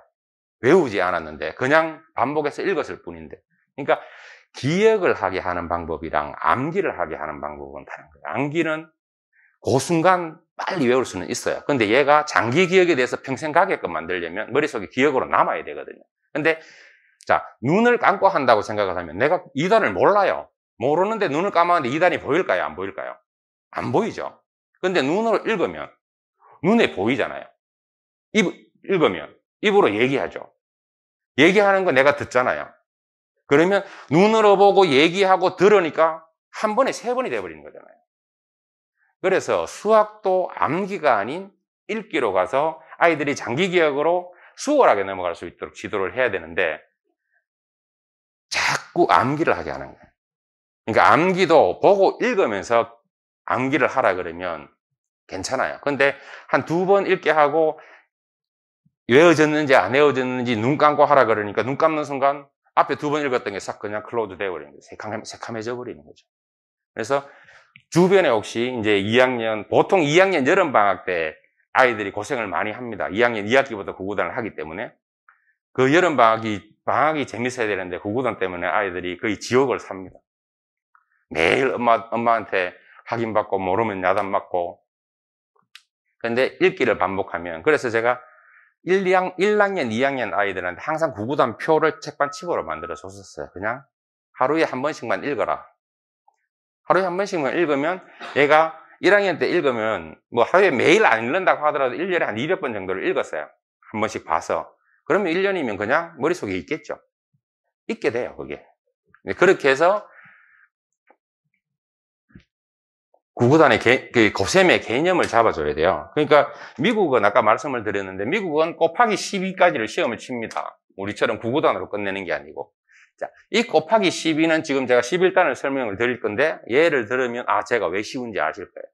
외우지 않았는데 그냥 반복해서 읽었을 뿐인데. 그러니까 기억을 하게 하는 방법이랑 암기를 하게 하는 방법은 다른 거예요. 암기는 그 순간 빨리 외울 수는 있어요. 근데 얘가 장기 기억에 대해서 평생 가게끔 만들려면 머릿속에 기억으로 남아야 되거든요. 근데 자, 눈을 감고 한다고 생각을 하면 내가 2단을 몰라요. 모르는데 눈을 감았는데 2단이 보일까요? 안 보일까요? 안 보이죠. 근데 눈으로 읽으면 눈에 보이잖아요. 읽으면 입으로 얘기하죠. 얘기하는 거 내가 듣잖아요. 그러면 눈으로 보고 얘기하고 들으니까 한 번에 3번이 돼버리는 거잖아요. 그래서 수학도 암기가 아닌 읽기로 가서 아이들이 장기 기억으로 수월하게 넘어갈 수 있도록 지도를 해야 되는데 자꾸 암기를 하게 하는 거예요. 그러니까 암기도 보고 읽으면서 암기를 하라 그러면 괜찮아요. 근데 한 2번 읽게 하고 외워졌는지 안 외워졌는지 눈 감고 하라 그러니까 눈 감는 순간 앞에 2번 읽었던 게 싹 그냥 클로즈 되어버리는 거죠. 새카매져 버리는 거죠. 그래서 주변에 혹시 이제 2학년, 보통 2학년 여름방학 때 아이들이 고생을 많이 합니다. 2학년 2학기부터 9구단을 하기 때문에. 그 방학이 재밌어야 되는데 9구단 때문에 아이들이 거의 지옥을 삽니다. 매일 엄마한테 확인받고 모르면 야단 맞고. 근데 읽기를 반복하면, 그래서 제가 1학년, 2학년 아이들한테 항상 9구단 표를 책반 칩으로 만들어 줬었어요. 그냥 하루에 한 번씩만 읽어라. 하루에 한 번씩만 읽으면 얘가 1학년 때 읽으면 뭐 하루에 매일 안 읽는다고 하더라도 1년에 한 200번 정도를 읽었어요. 한 번씩 봐서. 그러면 1년이면 그냥 머릿속에 있겠죠. 있게 돼요, 그게. 그렇게 해서 9구단의 그 고셈의 개념을 잡아줘야 돼요. 그러니까 미국은 아까 말씀을 드렸는데 미국은 곱하기 12까지를 시험을 칩니다. 우리처럼 9구단으로 끝내는 게 아니고. 자, 이 곱하기 12는 지금 제가 11단을 설명을 드릴 건데 예를 들으면 제가 왜 쉬운지 아실 거예요.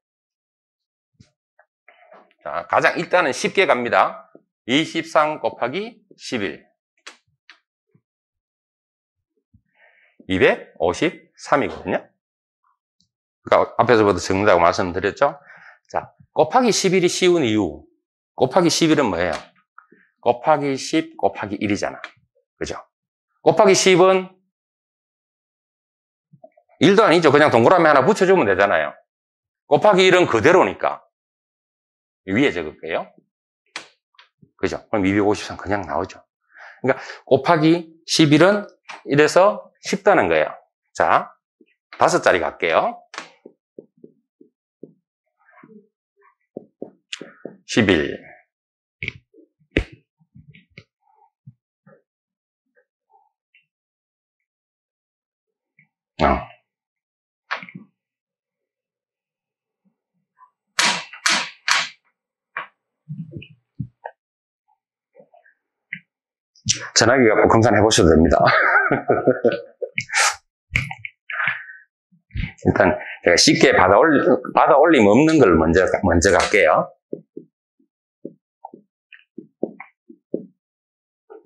자, 가장 일단은 쉽게 갑니다. 23 곱하기 11 253이거든요. 그러니까 앞에서부터 적는다고 말씀드렸죠. 자, 곱하기 11이 쉬운 이유. 곱하기 11은 뭐예요? 곱하기 10 곱하기 1이잖아. 그죠? 곱하기 10은 1도 아니죠. 그냥 동그라미 하나 붙여주면 되잖아요. 곱하기 1은 그대로니까. 위에 적을게요. 그죠? 그럼 253 그냥 나오죠. 그러니까 곱하기 11은 이래서 쉽다는 거예요. 자, 5자리 갈게요. 11 전화기 갖고 검사해 보셔도 됩니다. 일단 제가 쉽게 받아 올림 없는 걸 먼저 갈게요.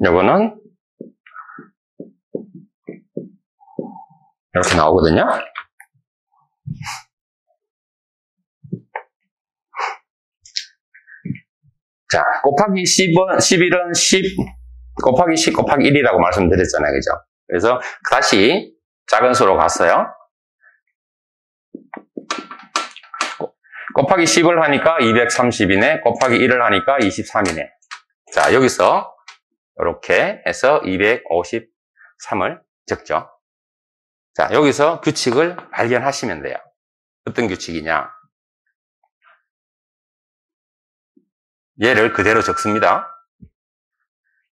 요거는 이렇게 나오거든요. 자, 곱하기 11은 10 곱하기 10 곱하기 1이라고 말씀드렸잖아요. 그죠? 그래서 다시 작은 수로 갔어요. 곱하기 10을 하니까 230이네. 곱하기 1을 하니까 23이네. 자, 여기서 이렇게 해서 253을 적죠. 자, 여기서 규칙을 발견하시면 돼요. 어떤 규칙이냐? 얘를 그대로 적습니다.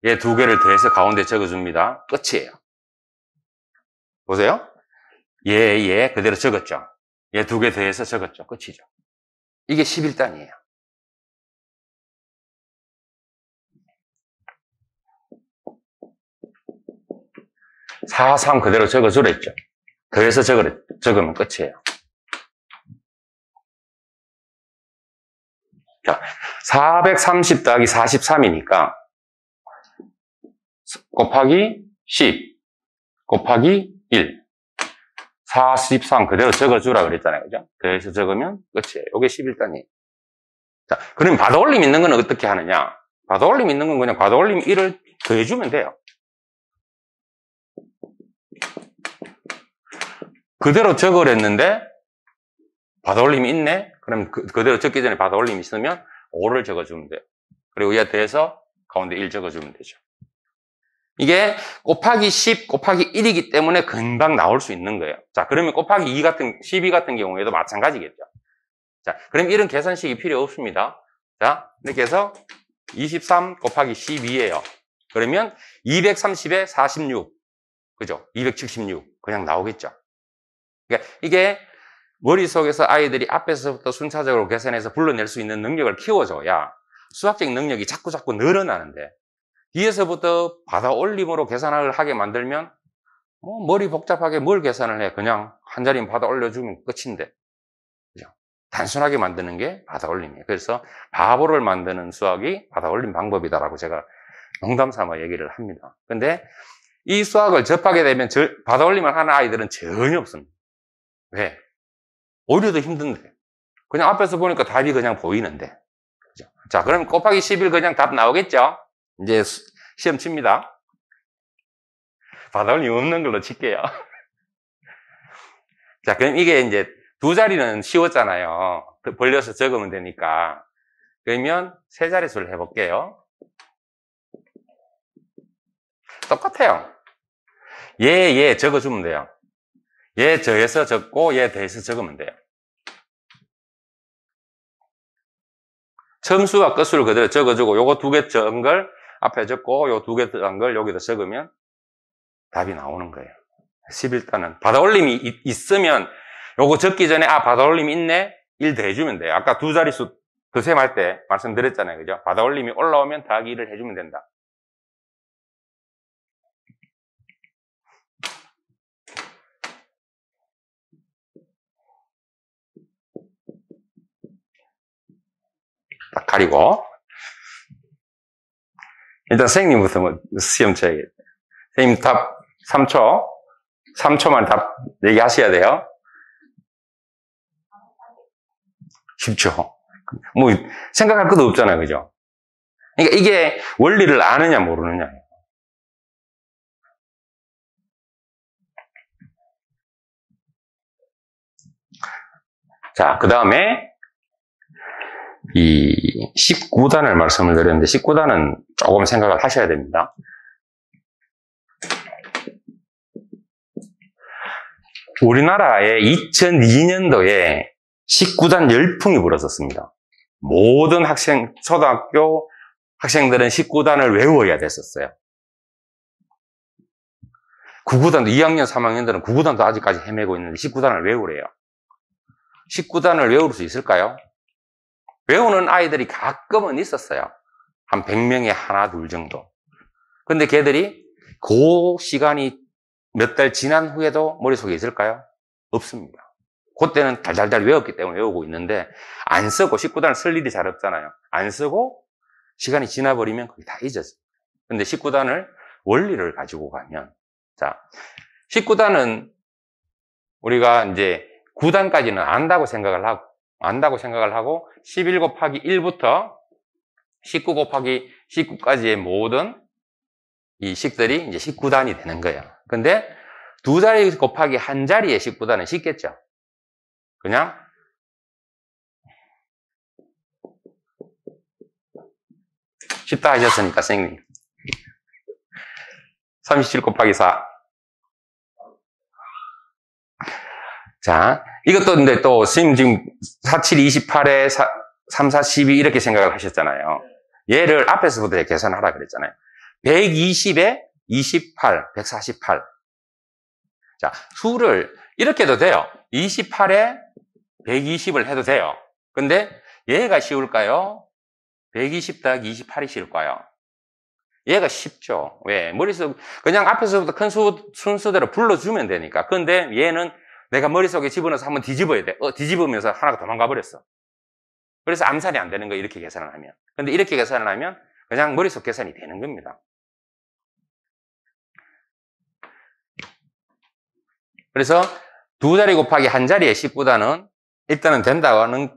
얘 두 개를 더해서 가운데 적어줍니다. 끝이에요. 보세요. 얘 그대로 적었죠. 얘 두 개 더해서 적었죠. 끝이죠. 이게 11단이에요. 4, 3 그대로 적어주라 했죠. 더해서 적으면 끝이에요. 자, 430 더하기 43이니까 곱하기 10 곱하기 1 43 그대로 적어주라 그랬잖아요. 그죠? 더해서 적으면 끝이에요. 이게 11단이에요. 자, 그럼 받아올림 있는 건 어떻게 하느냐? 받아올림 있는 건 그냥 받아올림 1을 더해주면 돼요. 그대로 적으랬는데 받아올림이 있네? 그럼 그대로 적기 전에 받아올림이 있으면 5를 적어주면 돼요. 그리고 얘 더해서 가운데 1 적어주면 되죠. 이게 곱하기 10, 곱하기 1이기 때문에 금방 나올 수 있는 거예요. 자, 그러면 곱하기 12 같은 경우에도 마찬가지겠죠. 자, 그럼 이런 계산식이 필요 없습니다. 자, 이렇게 해서 23 곱하기 12예요. 그러면 230에 46. 그죠? 276. 그냥 나오겠죠. 그러니까 이게 머릿속에서 아이들이 앞에서부터 순차적으로 계산해서 불러낼 수 있는 능력을 키워줘야 수학적 능력이 자꾸 늘어나는데 뒤에서부터 받아올림으로 계산을 하게 만들면 머리 복잡하게 뭘 계산을 해. 그냥 한 자리만 받아올려주면 끝인데. 그죠? 단순하게 만드는 게 받아올림이에요. 그래서 바보를 만드는 수학이 받아올림 방법이다라고 제가 농담 삼아 얘기를 합니다. 근데 이 수학을 접하게 되면 받아올림을 하는 아이들은 전혀 없습니다. 왜? 오히려 더 힘든데. 그냥 앞에서 보니까 답이 그냥 보이는데. 그죠? 자, 그럼 곱하기 11 그냥 답 나오겠죠? 이제 시험 칩니다. 받아올림 없는 걸로 칠게요. 자, 그럼 이게 이제 두 자리는 쉬웠잖아요. 벌려서 적으면 되니까. 그러면 세 자릿수를 해볼게요. 똑같아요. 얘 적어주면 돼요. 얘 더해서 적고 얘 더해서 적으면 돼요. 처음수와 끝수를 그대로 적어주고 요거 두 개 적은 걸 앞에 적고 요 두 개 적은 걸 여기다 적으면 답이 나오는 거예요. 11단은 받아올림이 있으면 요거 적기 전에 받아올림이 있네? 1 더해주면 돼요. 아까 두 자릿수 더셈할 때 말씀드렸잖아요. 그죠? 받아올림이 올라오면 더하기 1을 해주면 된다. 딱 가리고 일단 선생님부터 시험 쳐야겠어요. 선생님 답 3초만 답 얘기하셔야 돼요. 쉽죠. 뭐 생각할 것도 없잖아요. 그죠? 그러니까 이게 원리를 아느냐 모르느냐예요. 자, 그 다음에 이 19단을 말씀을 드렸는데 19단은 조금 생각을 하셔야 됩니다. 우리나라에 2002년도에 19단 열풍이 불었었습니다. 모든 초등학교 학생들은 19단을 외워야 됐었어요. 9구단도 2학년, 3학년들은 9구단도 아직까지 헤매고 있는데 19단을 외우래요. 19단을 외울 수 있을까요? 외우는 아이들이 가끔은 있었어요. 한 100명에 하나, 둘 정도. 근데 걔들이 그 시간이 몇 달 지난 후에도 머릿속에 있을까요? 없습니다. 그때는 달달달 외웠기 때문에 외우고 있는데 안 쓰고 19단을 쓸 일이 잘 없잖아요. 안 쓰고 시간이 지나버리면 거의 다 잊어져요. 근데 19단을 원리를 가지고 가면 자, 19단은 우리가 이제 9단까지는 안다고 생각을 하고 11 곱하기 1부터 19 곱하기 19까지의 모든 이 식들이 이제 19단이 되는 거예요. 근데 두 자리 곱하기 한 자리의 19단은 쉽겠죠. 그냥 쉽다 하셨으니까, 선생님. 37 곱하기 4. 자, 이것도 근데 또, 선생님 지금 47, 28에 3, 4, 12 이렇게 생각을 하셨잖아요. 얘를 앞에서부터 계산하라 그랬잖아요. 120에 28, 148. 자, 수를 이렇게 해도 돼요. 28에 120을 해도 돼요. 근데 얘가 쉬울까요? 120 더하기 28이 쉬울까요? 얘가 쉽죠. 왜? 머릿속, 그냥 앞에서부터 큰 순서대로 불러주면 되니까. 근데 얘는 내가 머릿속에 집어넣어서 한번 뒤집어야 돼. 뒤집으면서 하나가 도망가 버렸어. 그래서 암산이 안 되는 거예요. 이렇게 계산을 하면. 근데 이렇게 계산을 하면 그냥 머릿속 계산이 되는 겁니다. 그래서 두 자리 곱하기 한 자리의 19단은 일단은 된다고 하는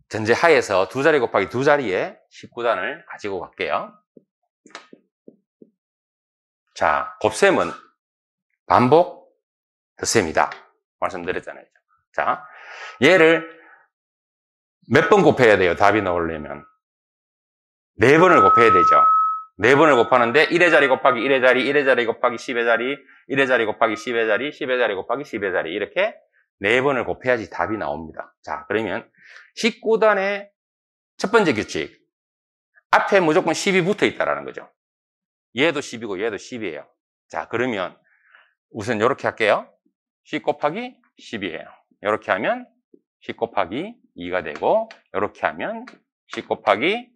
전제 하에서 두 자리 곱하기 두 자리의 19단을 가지고 갈게요. 자, 곱셈은 반복 덧셈이다. 말씀드렸잖아요. 자, 얘를 몇 번 곱해야 돼요? 답이 나오려면. 4번을 곱해야 되죠. 4번을 곱하는데 1의 자리 곱하기 1의 자리, 1의 자리 곱하기 10의 자리, 1의 자리 곱하기 10의 자리, 10의 자리 곱하기 10의 자리 이렇게 4번을 곱해야지 답이 나옵니다. 자, 그러면 19단의 첫 번째 규칙. 앞에 무조건 10이 붙어 있다라는 거죠. 얘도 10이고 얘도 10이에요. 자, 그러면 우선 이렇게 할게요. 10 곱하기 10이에요. 이렇게 하면 10 곱하기 2가 되고 이렇게 하면 10 곱하기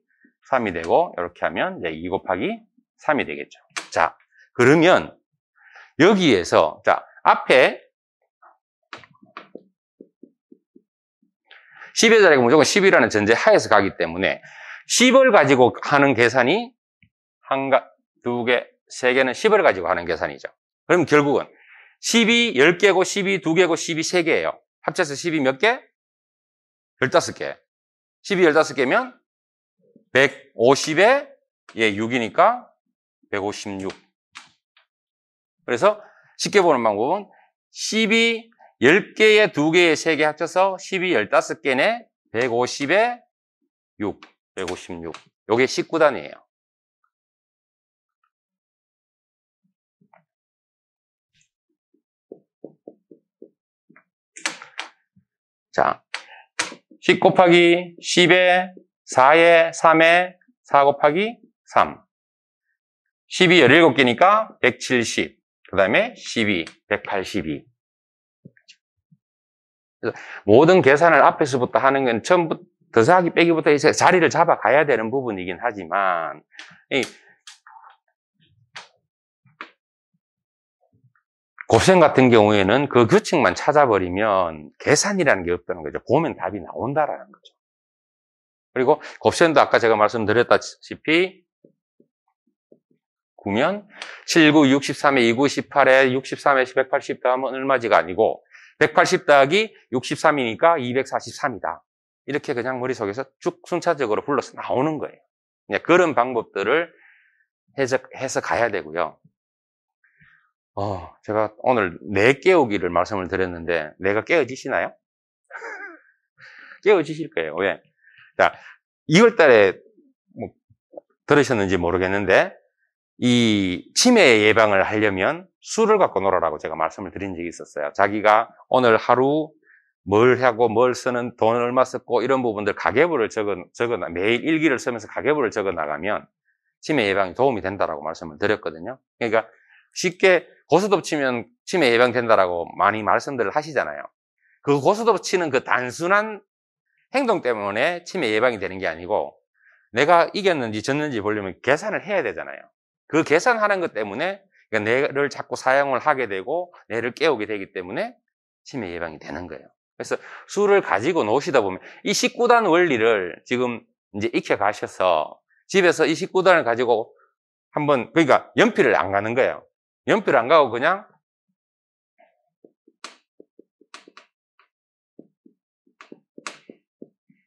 3이 되고 이렇게 하면 이제 2 곱하기 3이 되겠죠. 자, 그러면 여기에서 자, 앞에 10의 자리가 무조건 10이라는 전제 하에서 가기 때문에 10을 가지고 하는 계산이 두 개, 세 개는 10을 가지고 하는 계산이죠. 그럼 결국은 10이 10개고 10이 2개고 10이 3개예요. 합쳐서 10이 몇 개? 15개. 10이 15개면 150에 6이니까 156. 그래서 쉽게 보는 방법은 10이 10개에 2개에 3개 합쳐서 10이 15개네 150에 6, 156. 요게 19단이에요. 자, 10 곱하기 10에 4에 3에 4 곱하기 3. 10이 17개니까 170. 그 다음에 12, 182. 그래서 모든 계산을 앞에서부터 하는 건 처음부터 더하기 빼기부터 이제 자리를 잡아 가야 되는 부분이긴 하지만, 곱셈 같은 경우에는 그 규칙만 찾아버리면 계산이라는 게 없다는 거죠. 보면 답이 나온다라는 거죠. 그리고 곱셈도 아까 제가 말씀드렸다시피 9면 7, 9, 63에 2, 9, 18에 63에 180 더하면 얼마지가 아니고 180 더하기 63이니까 243이다. 이렇게 그냥 머릿속에서 쭉 순차적으로 불러서 나오는 거예요. 그런 방법들을 해서 가야 되고요. 제가 오늘 내 깨우기를 말씀을 드렸는데 내가 깨어지시나요? 깨어지실 거예요. 왜? 자, 2월 달에 들으셨는지 모르겠는데 이 치매 예방을 하려면 술을 갖고 놀아라고 제가 말씀을 드린 적이 있었어요. 자기가 오늘 하루 뭘 하고 뭘 쓰는 돈 얼마 썼고 이런 부분들 가계부를 적어 매일 일기를 쓰면서 가계부를 적어 나가면 치매 예방에 도움이 된다라고 말씀을 드렸거든요. 그러니까 쉽게 고스톱 치면 치매 예방된다라고 많이 말씀들을 하시잖아요. 그 고스톱 치는 그 단순한 행동 때문에 치매 예방이 되는 게 아니고 내가 이겼는지 졌는지 보려면 계산을 해야 되잖아요. 그 계산하는 것 때문에 뇌를 자꾸 사용을 하게 되고 뇌를 깨우게 되기 때문에 치매 예방이 되는 거예요. 그래서 술을 가지고 노시다 보면 이 19단 원리를 지금 이제 익혀 가셔서 집에서 이 19단을 가지고 한번 그러니까 연필을 안 가는 거예요. 연필을 안 가고 그냥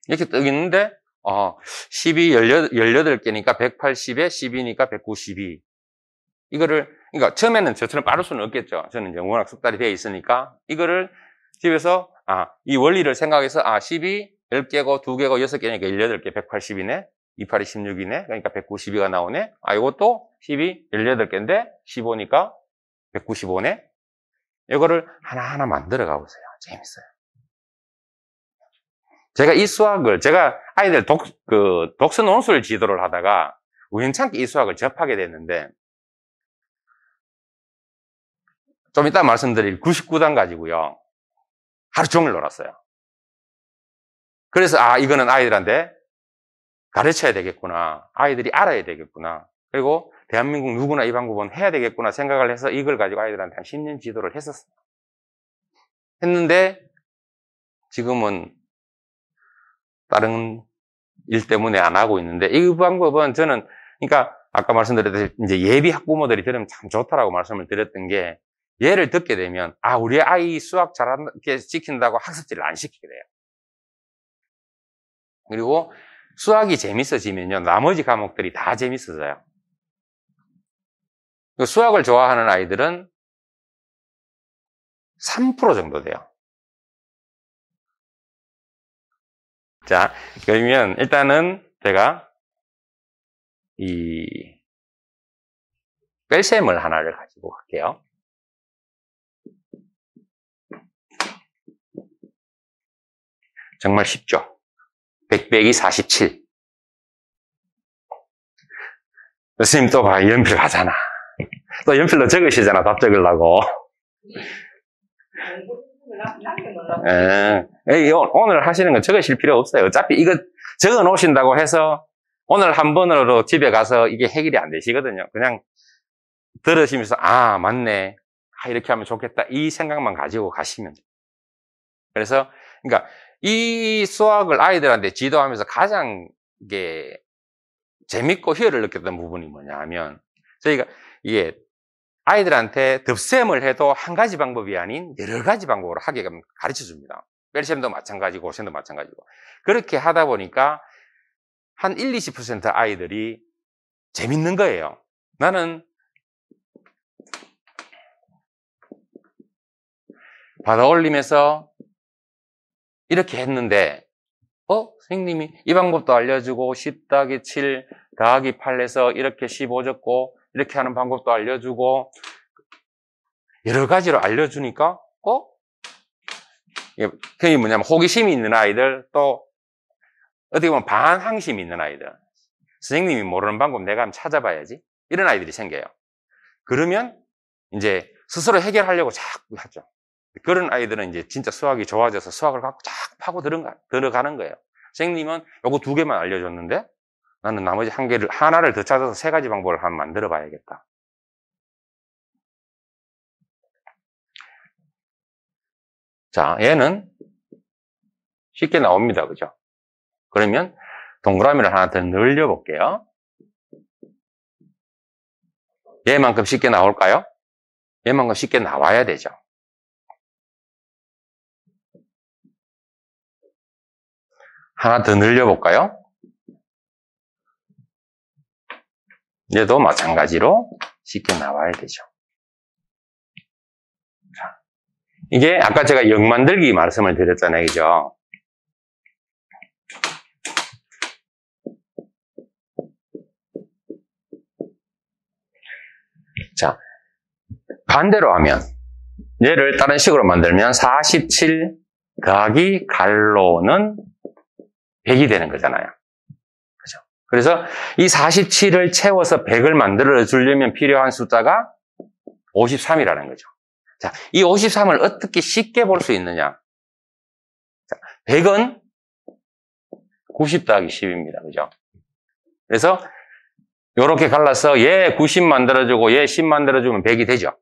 이렇게 떠 있는데 10이 18개니까 180에 10이니까 192. 이거를 그러니까 처음에는 저처럼 빠를 수는 없겠죠. 저는 이제 워낙 숙달이 되어 있으니까 이거를 집에서 이 원리를 생각해서, 12, 10개고, 2개고, 6개니까 18개, 180이네? 28이 16이네? 그러니까 192가 나오네? 이것도 12, 18개인데, 15니까 195네? 이거를 하나하나 만들어 가보세요. 재밌어요. 제가 이 수학을, 제가 아이들 독서 논술 지도를 하다가 우연찮게 이 수학을 접하게 됐는데, 좀 이따 말씀드릴 99단 가지고요. 하루 종일 놀았어요. 그래서, 이거는 아이들한테 가르쳐야 되겠구나. 아이들이 알아야 되겠구나. 그리고 대한민국 누구나 이 방법은 해야 되겠구나 생각을 해서 이걸 가지고 아이들한테 한 10년 지도를 했었어요. 했는데, 지금은 다른 일 때문에 안 하고 있는데, 이 방법은 저는, 그러니까 아까 말씀드렸듯이 이제 예비 학부모들이 들으면 참 좋다라고 말씀을 드렸던 게, 얘를 듣게 되면, 우리 아이 수학 잘하게 시킨다고 학습지를 안 시키게 돼요. 그리고 수학이 재밌어지면요, 나머지 과목들이 다 재밌어져요. 수학을 좋아하는 아이들은 3% 정도 돼요. 자, 그러면 일단은 제가 이 뺄셈을 하나를 가지고 갈게요. 정말 쉽죠? 100 빼기 47. 선생님 또 봐, 연필 가잖아. 또 연필로 적으시잖아, 답 적으려고. 오늘 하시는 건 적으실 필요 없어요. 어차피 이거 적어 놓으신다고 해서 오늘 한 번으로 집에 가서 이게 해결이 안 되시거든요. 그냥 들으시면서, 맞네. 이렇게 하면 좋겠다. 이 생각만 가지고 가시면 돼요. 그래서, 그러니까 이 수학을 아이들한테 지도하면서 가장 이게 재밌고 희열을 느꼈던 부분이 뭐냐 하면, 저희가 이게 아이들한테 덧셈을 해도 한 가지 방법이 아닌 여러 가지 방법으로 하게끔 가르쳐 줍니다. 뺄셈도 마찬가지고 곱셈도 마찬가지고. 그렇게 하다 보니까 한 1, 20% 아이들이 재밌는 거예요. 나는 받아 올리면서 이렇게 했는데, 선생님이 이 방법도 알려주고 10 더하기 7 더하기 8에서 이렇게 15 적고 이렇게 하는 방법도 알려주고 여러 가지로 알려주니까 그게 뭐냐면 호기심이 있는 아이들, 또 어떻게 보면 반항심이 있는 아이들, 선생님이 모르는 방법 내가 한번 찾아봐야지, 이런 아이들이 생겨요. 그러면 이제 스스로 해결하려고 자꾸 하죠. 그런 아이들은 이제 진짜 수학이 좋아져서 수학을 갖고 쫙 파고 들어가는 거예요. 선생님은 요거 2개만 알려줬는데 나는 나머지 하나를 더 찾아서 3가지 방법을 한번 만들어 봐야겠다. 자, 얘는 쉽게 나옵니다. 그죠? 그러면 동그라미를 하나 더 늘려 볼게요. 얘만큼 쉽게 나올까요? 얘만큼 쉽게 나와야 되죠. 하나 더 늘려볼까요? 얘도 마찬가지로 쉽게 나와야 되죠. 자, 이게 아까 제가 역 만들기 말씀을 드렸잖아요. 그죠? 자, 반대로 하면, 얘를 다른 식으로 만들면 47 더하기 갈로는 100이 되는 거잖아요. 그죠? 그래서 이 47을 채워서 100을 만들어 주려면 필요한 숫자가 53이라는 거죠. 자, 이 53을 어떻게 쉽게 볼 수 있느냐? 자, 100은 90 더하기 10입니다. 그죠? 그래서 이렇게 갈라서 얘 90 만들어주고 얘 10 만들어주면 100이 되죠.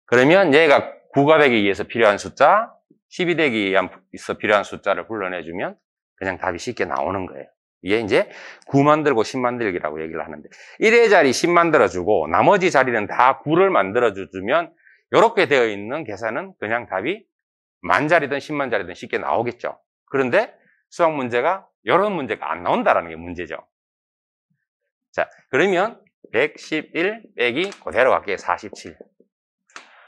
그러면 얘가 9가 되기 위해서 필요한 숫자, 10이 되기 위해서 필요한 숫자를 불러내주면 그냥 답이 쉽게 나오는 거예요. 이게 이제 9 만들고 10 만들기라고 얘기를 하는데, 1의 자리 10 만들어주고 나머지 자리는 다 9를 만들어주면 이렇게 되어 있는 계산은 그냥 답이 만자리든 10만 자리든 쉽게 나오겠죠. 그런데 수학 문제가 이런 문제가 안 나온다는 게 문제죠. 자, 그러면 111 빼기 그대로 갈게요. 47.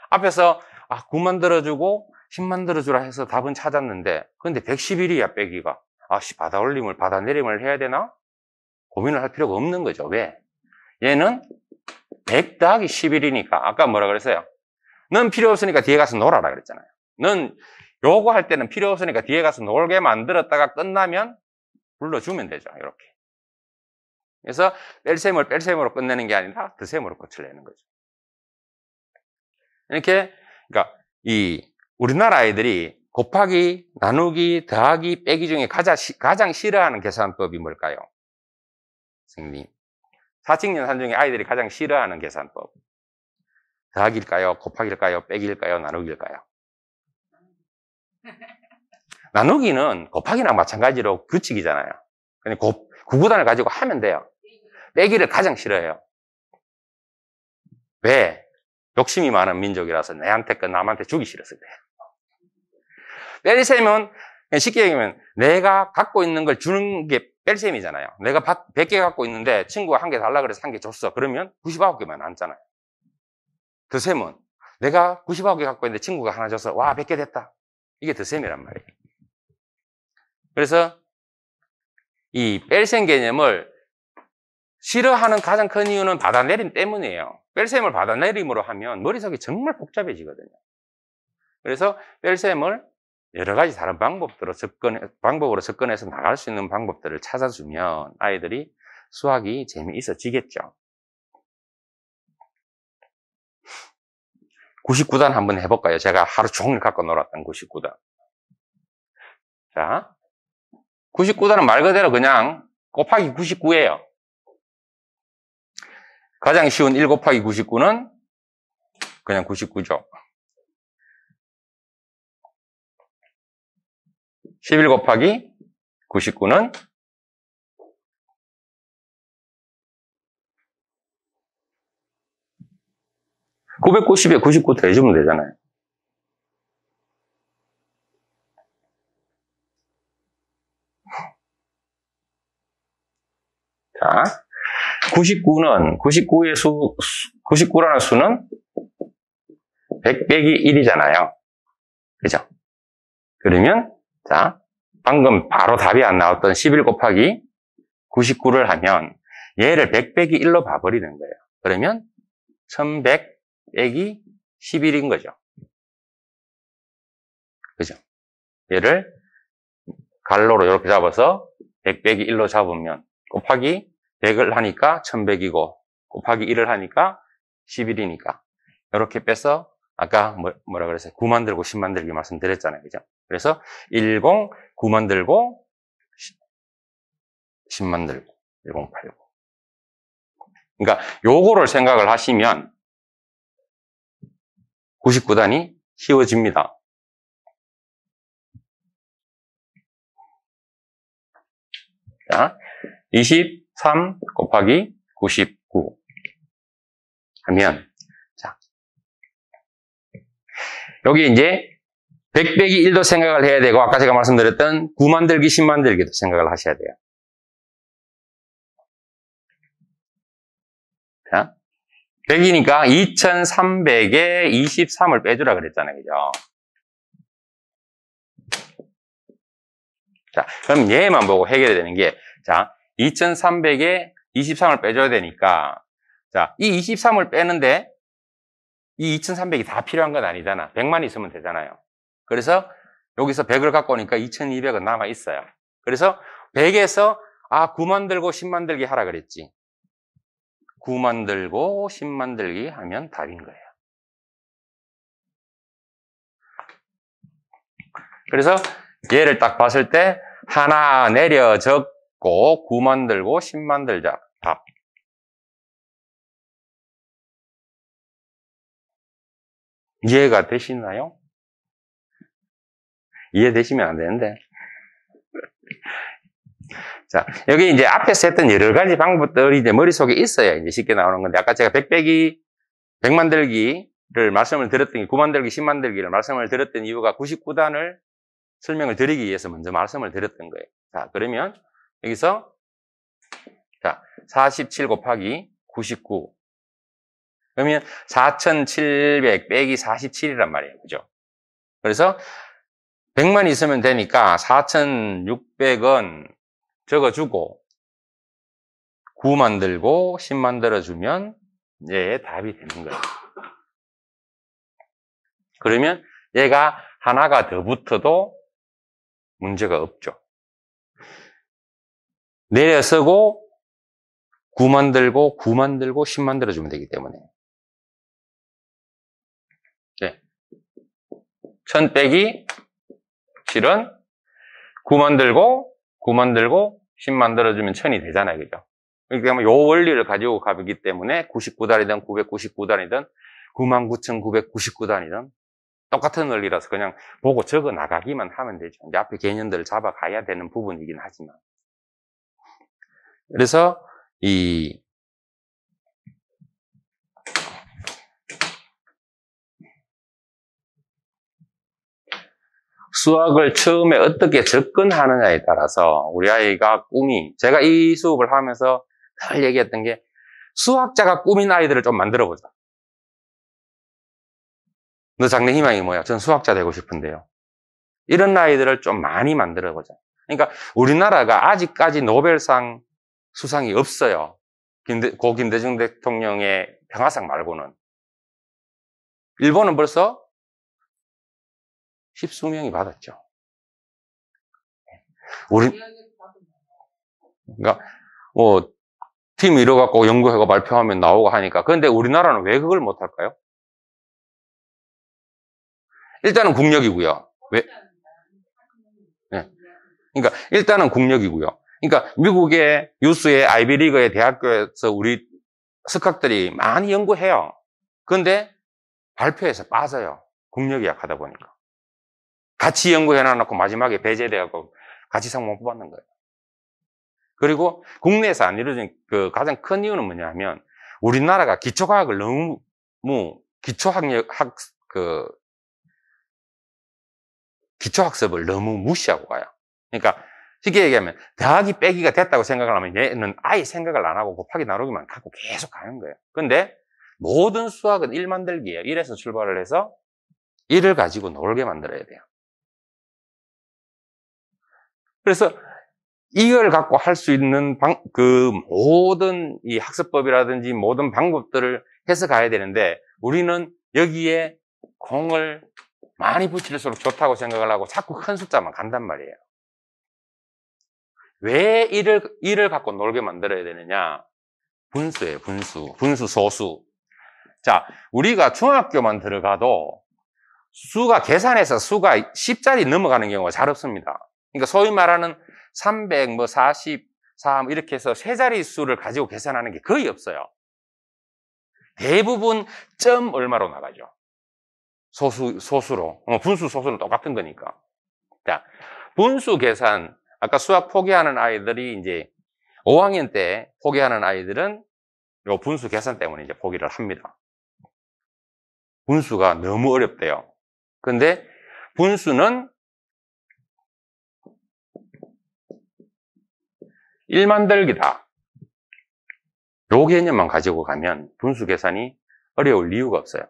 앞에서 9 만들어주고 10 만들어주라 해서 답은 찾았는데, 근데 111이야, 빼기가. 받아 내림을 해야 되나? 고민을 할 필요가 없는 거죠. 왜? 얘는 100 더하기 11이니까, 아까 뭐라 그랬어요? 넌 필요 없으니까 뒤에 가서 놀아라 그랬잖아요. 넌 요거 할 때는 필요 없으니까 뒤에 가서 놀게 만들었다가 끝나면 불러주면 되죠. 이렇게. 그래서 뺄셈을 뺄셈으로 끝내는 게 아니라 덧셈으로 끝을 내는 거죠. 이렇게, 그러니까 우리나라 아이들이 곱하기, 나누기, 더하기, 빼기 중에 가장 싫어하는 계산법이 뭘까요? 선생님. 사칙연산 중에 아이들이 가장 싫어하는 계산법. 더하기일까요? 곱하기일까요? 빼기일까요? 나누기일까요? 나누기는 곱하기랑 마찬가지로 규칙이잖아요. 그냥 구구단을 가지고 하면 돼요. 빼기를 가장 싫어해요. 왜? 욕심이 많은 민족이라서 내한테 거 남한테 주기 싫었을 때예요. 뺄셈은 쉽게 얘기하면 내가 갖고 있는 걸 주는 게 뺄셈이잖아요. 내가 100개 갖고 있는데 친구가 1개 달라 그래서 1개 줬어. 그러면 99개만 남잖아요. 덧셈은 내가 99개 갖고 있는데 친구가 하나 줘서 와 100개 됐다. 이게 덧셈이란 말이에요. 그래서 이 뺄셈 개념을 싫어하는 가장 큰 이유는 받아내림 때문이에요. 뺄셈을 받아내림으로 하면 머릿속이 정말 복잡해지거든요. 그래서 뺄셈을 여러 가지 다른 방법으로 접근해서 나갈 수 있는 방법들을 찾아주면 아이들이 수학이 재미있어지겠죠. 99단 한번 해볼까요? 제가 하루 종일 갖고 놀았던 99단. 자, 99단은 말 그대로 그냥 곱하기 99예요. 가장 쉬운 1 곱하기 99는 그냥 99죠. 11 곱하기 99는 990에 99 더해주면 되잖아요. 자, 99라는 수는 100 빼기 1이잖아요. 그죠? 그러면, 자, 방금 바로 답이 안 나왔던 11 곱하기 99를 하면 얘를 100 빼기 1로 봐버리는 거예요. 그러면 1100 빼기 11인 거죠. 그죠? 얘를 갈로로 이렇게 잡아서 100 빼기 1로 잡으면 곱하기 100을 하니까 1100이고 곱하기 1을 하니까 11이니까 이렇게 빼서 아까 뭐라 그랬어요? 9 만들고 10 만들기 말씀드렸잖아요. 그죠? 그래서 10, 9 만들고 10 만들고 1080. 그러니까 요거를 생각을 하시면 99단이 쉬워집니다. 자, 23 곱하기 99 하면, 자, 여기 이제 100 빼기 1도 생각을 해야 되고, 아까 제가 말씀드렸던 9 만들기, 10 만들기도 생각을 하셔야 돼요. 자, 100이니까 2300에 23을 빼주라 그랬잖아요. 그죠? 자, 그럼 얘만 보고 해결이 되는 게, 자, 2300에 23을 빼줘야 되니까, 자, 이 23을 빼는데, 이 2300이 다 필요한 건 아니잖아. 100만 있으면 되잖아요. 그래서 여기서 100을 갖고 오니까 2200은 남아있어요. 그래서 100에서, 9 만들고 10 만들기 하라 그랬지. 9 만들고 10 만들기 하면 답인 거예요. 그래서 얘를 딱 봤을 때 하나 내려 적고 9 만들고 10 만들자. 답. 이해가 되시나요? 이해되시면 안 되는데. 자, 여기 이제 앞에서 했던 여러 가지 방법들이 이제 머릿속에 있어야 이제 쉽게 나오는 건데, 아까 제가 100 빼기, 100 만들기를 말씀을 드렸던 게, 9 만들기, 10 만들기를 말씀을 드렸던 이유가 99단을 설명을 드리기 위해서 먼저 말씀을 드렸던 거예요. 자, 그러면 여기서, 자, 47 곱하기 99. 그러면 4700 빼기 47이란 말이에요. 그죠? 그래서 100만 있으면 되니까 4,600원 적어주고 9 만들고 10 만들어주면 얘의 답이 되는 거예요. 그러면 얘가 하나가 더 붙어도 문제가 없죠. 내려서고 9 만들고 9 만들고 10 만들어주면 되기 때문에 1000 빼기 7은 9 만들고 9 만들고 10 만들어주면 1000이 되잖아요. 그죠? 그러니까 요 원리를 가지고 가기 때문에 99단이든 999단이든 99,999단이든 똑같은 원리라서 그냥 보고 적어 나가기만 하면 되죠. 이제 앞에 개념들을 잡아가야 되는 부분이긴 하지만. 그래서 이 수학을 처음에 어떻게 접근하느냐에 따라서 우리 아이가 제가 이 수업을 하면서 늘 얘기했던 게 수학자가 꿈인 아이들을 좀 만들어 보자. 너 장래 희망이 뭐야? 전 수학자 되고 싶은데요. 이런 아이들을 좀 많이 만들어 보자. 그러니까 우리나라가 아직까지 노벨상 수상이 없어요. 고 김대중 대통령의 평화상 말고는. 일본은 벌써 10수명이 받았죠. 그러니까 팀 이뤄갖고 연구해가 발표하면 나오고 하니까. 그런데 우리나라는 왜 그걸 못할까요? 일단은 국력이고요. 왜? 네. 그러니까 일단은 국력이고요. 그러니까 미국의 유수의 아이비리그의 대학교에서 우리 석학들이 많이 연구해요. 그런데 발표에서 빠져요. 국력이 약하다 보니까. 같이 연구해놔놓고 마지막에 배제돼갖고 같이 상 못 받는 거예요. 그리고 국내에서 안 이루어진 그 가장 큰 이유는 뭐냐면 우리나라가 기초과학을 너무 기초학습을 너무 무시하고 가요. 그러니까 쉽게 얘기하면 더하기 빼기가 됐다고 생각을 하면 얘는 아예 생각을 안 하고 곱하기 나누기만 갖고 계속 가는 거예요. 근데 모든 수학은 1 만들기예요. 1에서 출발을 해서 1을 가지고 놀게 만들어야 돼요. 그래서 이걸 갖고 할 수 있는 그 모든 이 학습법이라든지 모든 방법들을 해서 가야 되는데 우리는 여기에 공을 많이 붙일수록 좋다고 생각을 하고 자꾸 큰 숫자만 간단 말이에요. 왜 1을 갖고 놀게 만들어야 되느냐? 분수예요, 분수, 소수. 자, 우리가 중학교만 들어가도 계산해서 수가 10짜리 넘어가는 경우가 잘 없습니다. 그러니까 소위 말하는 300, 44 이렇게 해서 세 자리 수를 가지고 계산하는 게 거의 없어요. 대부분 점 얼마로 나가죠. 소수로. 분수, 소수는 똑같은 거니까. 자, 분수 계산. 아까 수학 포기하는 아이들이 이제 5학년 때 포기하는 아이들은 요 분수 계산 때문에 이제 포기를 합니다. 분수가 너무 어렵대요. 근데 분수는 1 만들기다. 요 개념만 가지고 가면 분수 계산이 어려울 이유가 없어요.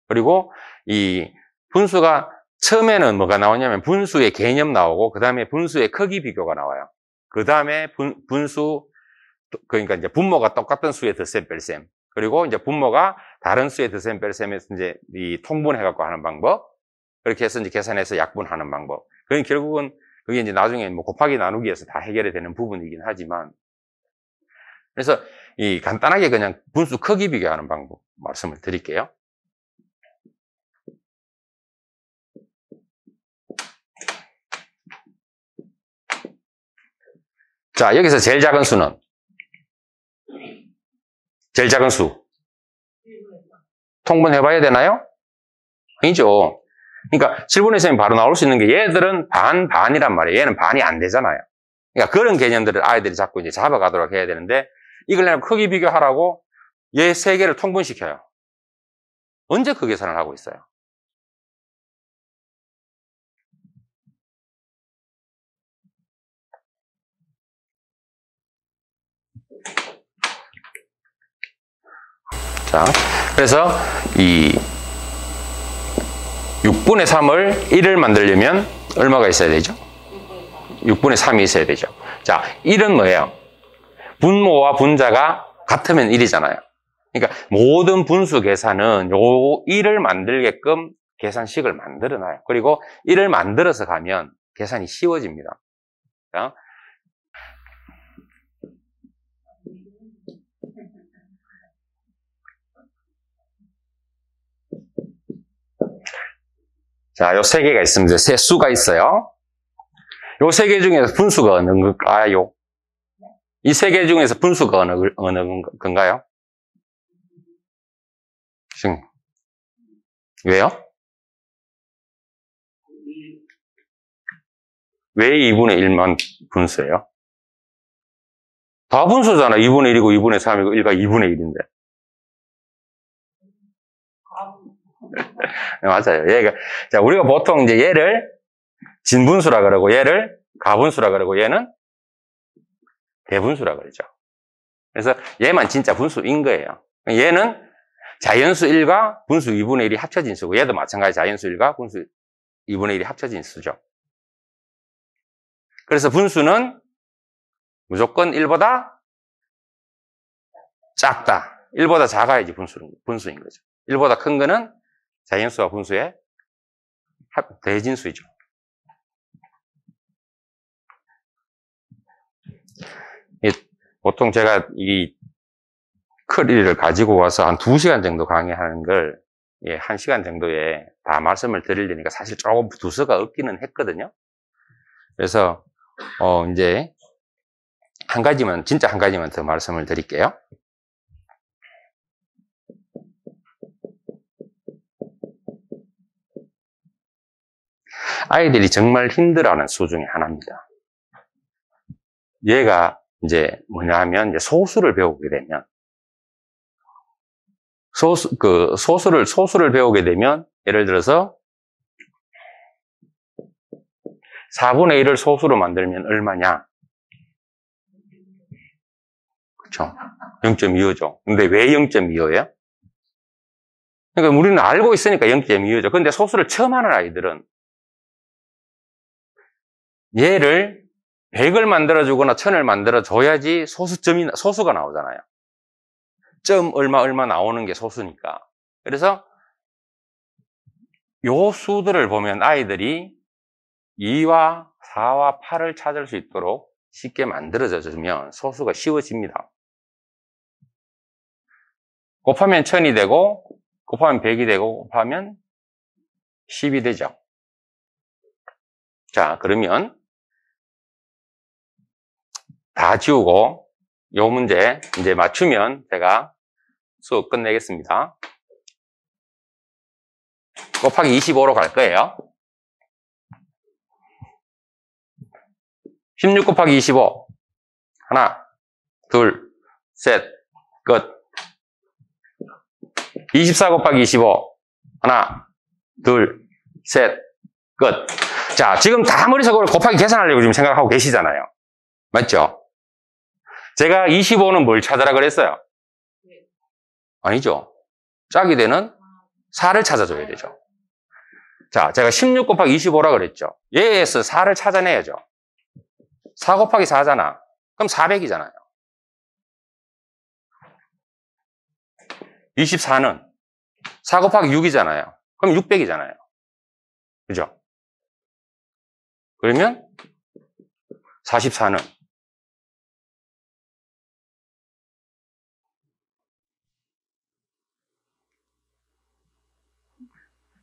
그리고 이 분수가 처음에는 뭐가 나오냐면 분수의 개념 나오고 그 다음에 분수의 크기 비교가 나와요. 그 다음에 분수, 그러니까 이제 분모가 똑같은 수의 덧셈 뺄셈. 그리고 이제 분모가 다른 수의 덧셈 뺄셈에서 이제 이 통분해갖고 하는 방법. 그렇게 해서 이제 계산해서 약분하는 방법. 그러니까 결국은 그게 이제 나중에 뭐 곱하기 나누기에서 다 해결이 되는 부분이긴 하지만. 그래서 이 간단하게 그냥 분수 크기 비교하는 방법 말씀을 드릴게요. 자, 여기서 제일 작은 수는? 제일 작은 수. 통분해봐야 되나요? 아니죠. 그러니까 7분의 3이 바로 나올 수 있는 게 얘들은 반이란 말이에요. 얘는 반이 안 되잖아요. 그러니까 그런 개념들을 아이들이 자꾸 이제 잡아가도록 해야 되는데 이걸 그냥 크기 비교하라고 얘 3개를 통분시켜요. 언제 그 계산을 하고 있어요? 자, 그래서 6분의 3을 1을 만들려면 얼마가 있어야 되죠? 6분의 3이 있어야 되죠. 자, 1은 뭐예요? 분모와 분자가 같으면 1이잖아요. 그러니까 모든 분수 계산은 요 1을 만들게끔 계산식을 만들어놔요. 그리고 1을 만들어서 가면 계산이 쉬워집니다. 자, 요 세 개가 있습니다. 세 수가 있어요. 요 세 개 중에서 분수가 어느 건가요? 이 세 개 중에서 분수가 어느 건가요? 지금 왜요? 왜 2분의 1만 분수예요? 다 분수잖아. 2분의 1이고 2분의 3이고 1과 2분의 1인데. 맞아요. 얘가, 자, 우리가 보통 이제 얘를 진분수라 그러고 얘를 가분수라 그러고 얘는 대분수라 그러죠. 그래서 얘만 진짜 분수인 거예요. 얘는 자연수 1과 분수 2분의 1이 합쳐진 수고 얘도 마찬가지 자연수 1과 분수 2분의 1이 합쳐진 수죠. 그래서 분수는 무조건 1보다 작다. 1보다 작아야지 분수인 거죠. 1보다 큰 거는 자연수와 분수의 대진수이죠. 보통 제가 이 크리를 가지고 와서 한 2시간 정도 강의하는 걸 1시간 정도에 다 말씀을 드리려니까 사실 조금 두서가 없기는 했거든요. 그래서 이제 진짜 한 가지만 더 말씀을 드릴게요. 아이들이 정말 힘들어하는 수 중에 하나입니다. 얘가 이제 뭐냐 하면 이제 소수를 배우게 되면 소수를 배우게 되면 예를 들어서 4분의 1을 소수로 만들면 얼마냐? 그렇죠. 0.25죠. 근데 왜 0.25예요? 그러니까 우리는 알고 있으니까 0.25죠. 근데 소수를 처음 하는 아이들은 얘를 100을 만들어주거나 1000을 만들어줘야지 소수가 나오잖아요. 점 얼마 나오는 게 소수니까. 그래서 요 수들을 보면 아이들이 2와 4와 8을 찾을 수 있도록 쉽게 만들어져주면 소수가 쉬워집니다. 곱하면 1000이 되고 곱하면 100이 되고 곱하면 10이 되죠. 자, 그러면 다 지우고 요 문제 이제 맞추면 제가 수업 끝내겠습니다. 곱하기 25로 갈 거예요. 16 곱하기 25 하나, 둘, 셋, 끝. 24 곱하기 25 하나, 둘, 셋, 끝. 자, 지금 다 머릿속으로 곱하기 계산하려고 지금 생각하고 계시잖아요. 맞죠? 제가 25는 뭘 찾으라 그랬어요? 아니죠. 짝이 되는 4를 찾아줘야 되죠. 자, 제가 16 곱하기 25라 그랬죠. 얘에서 4를 찾아내야죠. 4 곱하기 4잖아. 그럼 400이잖아요. 24는 4 곱하기 6이잖아요. 그럼 600이잖아요. 그죠? 그러면 44는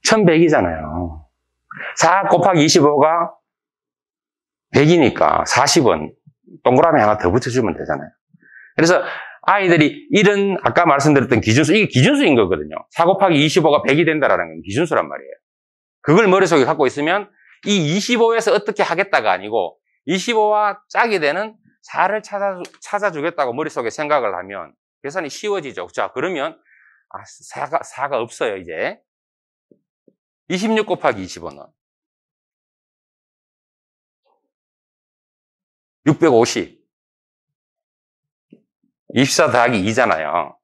1100이잖아요. 4 곱하기 25가 100이니까 40은 동그라미 하나 더 붙여주면 되잖아요. 그래서 아이들이 이런 아까 말씀드렸던 기준수, 이게 기준수인 거거든요. 4 곱하기 25가 100이 된다는 건 기준수란 말이에요. 그걸 머릿속에 갖고 있으면 이 25에서 어떻게 하겠다가 아니고 25와 짝이 되는 4를 찾아주겠다고 머릿속에 생각을 하면 계산이 쉬워지죠. 자, 그러면 4가 없어요, 이제. 26 곱하기 25는 650. 24 더하기 2잖아요.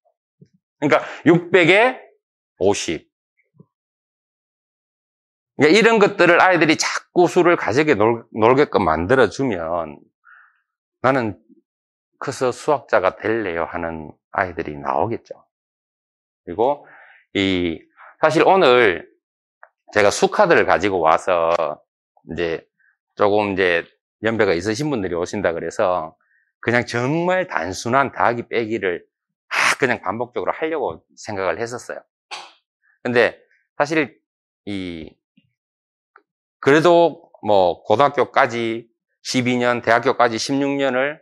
그러니까 600에 50. 그러니까 이런 것들을 아이들이 자꾸 수를 가지게 놀게끔 만들어주면 나는 커서 수학자가 될래요 하는 아이들이 나오겠죠. 그리고 사실 오늘 제가 수카드를 가지고 와서 이제 조금 이제 연배가 있으신 분들이 오신다 그래서 그냥 정말 단순한 더하기 빼기를 그냥 반복적으로 하려고 생각을 했었어요. 근데 사실 그래도 뭐 고등학교까지 12년, 대학교까지 16년을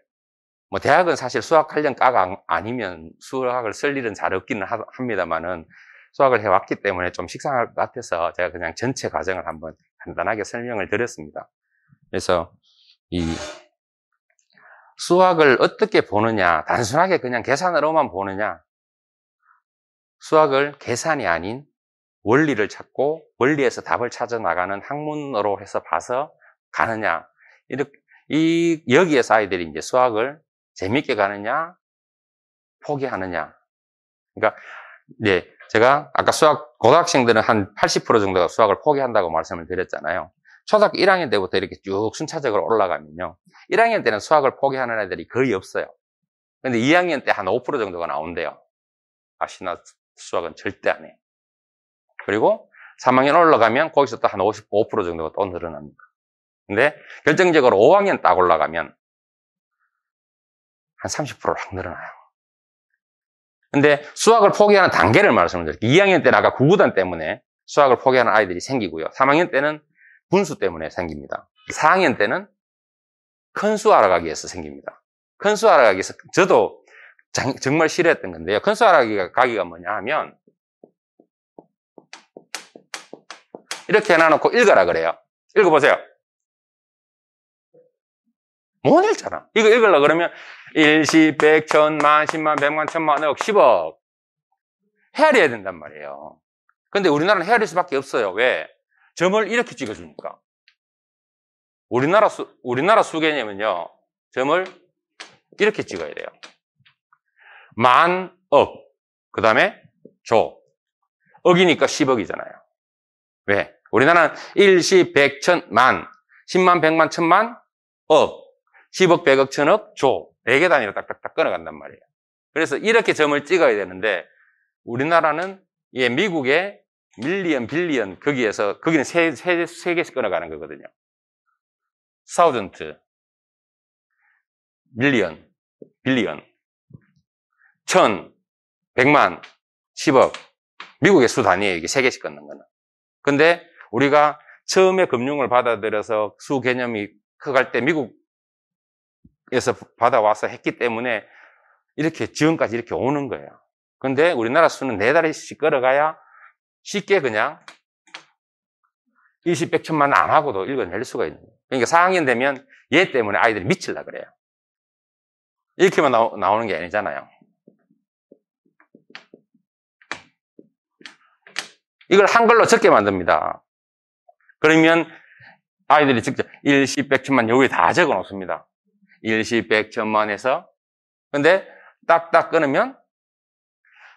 뭐 대학은 사실 수학 관련 과가 아니면 수학을 쓸 일은 잘 없기는 합니다만은 수학을 해왔기 때문에 좀 식상할 것 같아서 제가 그냥 전체 과정을 한번 간단하게 설명을 드렸습니다. 그래서 수학을 어떻게 보느냐, 단순하게 그냥 계산으로만 보느냐, 수학을 계산이 아닌 원리를 찾고 원리에서 답을 찾아 나가는 학문으로 해서 봐서 가느냐, 여기에서 아이들이 이제 수학을 재밌게 가느냐, 포기하느냐. 그러니까, 네, 제가 아까 고등학생들은 한 80% 정도가 수학을 포기한다고 말씀을 드렸잖아요. 초등학교 1학년 때부터 이렇게 쭉 순차적으로 올라가면요. 1학년 때는 수학을 포기하는 애들이 거의 없어요. 근데 2학년 때 한 5% 정도가 나온대요. 나 수학은 절대 안 해. 그리고 3학년 올라가면 거기서 또 한 55% 정도가 또 늘어납니다. 근데 결정적으로 5학년 딱 올라가면 한 30%로 확 늘어나요. 근데 수학을 포기하는 단계를 말씀드릴게요. 2학년 때는 아까 구구단 때문에 수학을 포기하는 아이들이 생기고요. 3학년 때는 분수 때문에 생깁니다. 4학년 때는 큰 수 알아가기 위해서 생깁니다. 큰 수 알아가기 위해서 저도 정말 싫어했던 건데요. 큰 수 알아가기가 뭐냐 하면 이렇게 해놔놓고 읽어라 그래요. 읽어보세요. 못 읽잖아. 이거 읽으려고 그러면 1, 10, 100, 1000만, 10만, 100만, 1000만, 억, 10억 헤아려야 된단 말이에요. 근데 우리나라는 헤아릴 수밖에 없어요. 왜? 점을 이렇게 찍어주니까. 우리나라 수 개념은요, 점을 이렇게 찍어야 돼요. 만, 억, 그 다음에 조. 억이니까 10억이잖아요. 왜? 우리나라는 1, 10, 100, 1000, 만, 10만, 100만, 1000만, 억, 10억, 100억, 1000억, 조. 4개 단위로 딱딱딱 끊어간단 말이에요. 그래서 이렇게 점을 찍어야 되는데, 우리나라는 미국의 밀리언, 빌리언, 거기는 세 개씩 끊어가는 거거든요. 사우전트, 밀리언, 빌리언, 1000, 100만, 10억. 미국의 수 단위예요. 이게 3개씩 끊는 거는. 근데 우리가 처음에 금융을 받아들여서 수 개념이 커갈 때 미국에서 받아와서 했기 때문에 이렇게 지금까지 이렇게 오는 거예요. 근데 우리나라 수는 4다리씩 끌어가야 쉽게 그냥 20, 100, 1000만 안 하고도 읽어낼 수가 있는 거예요. 그러니까 4학년 되면 얘 때문에 아이들이 미치려고 그래요. 이렇게만 나오는 게 아니잖아요. 이걸 한글로 적게 만듭니다. 그러면 아이들이 직접 1, 10, 100, 1000만 여기에 다 적어 놓습니다. 1, 10, 100, 1000만 해서. 근데 딱딱 끊으면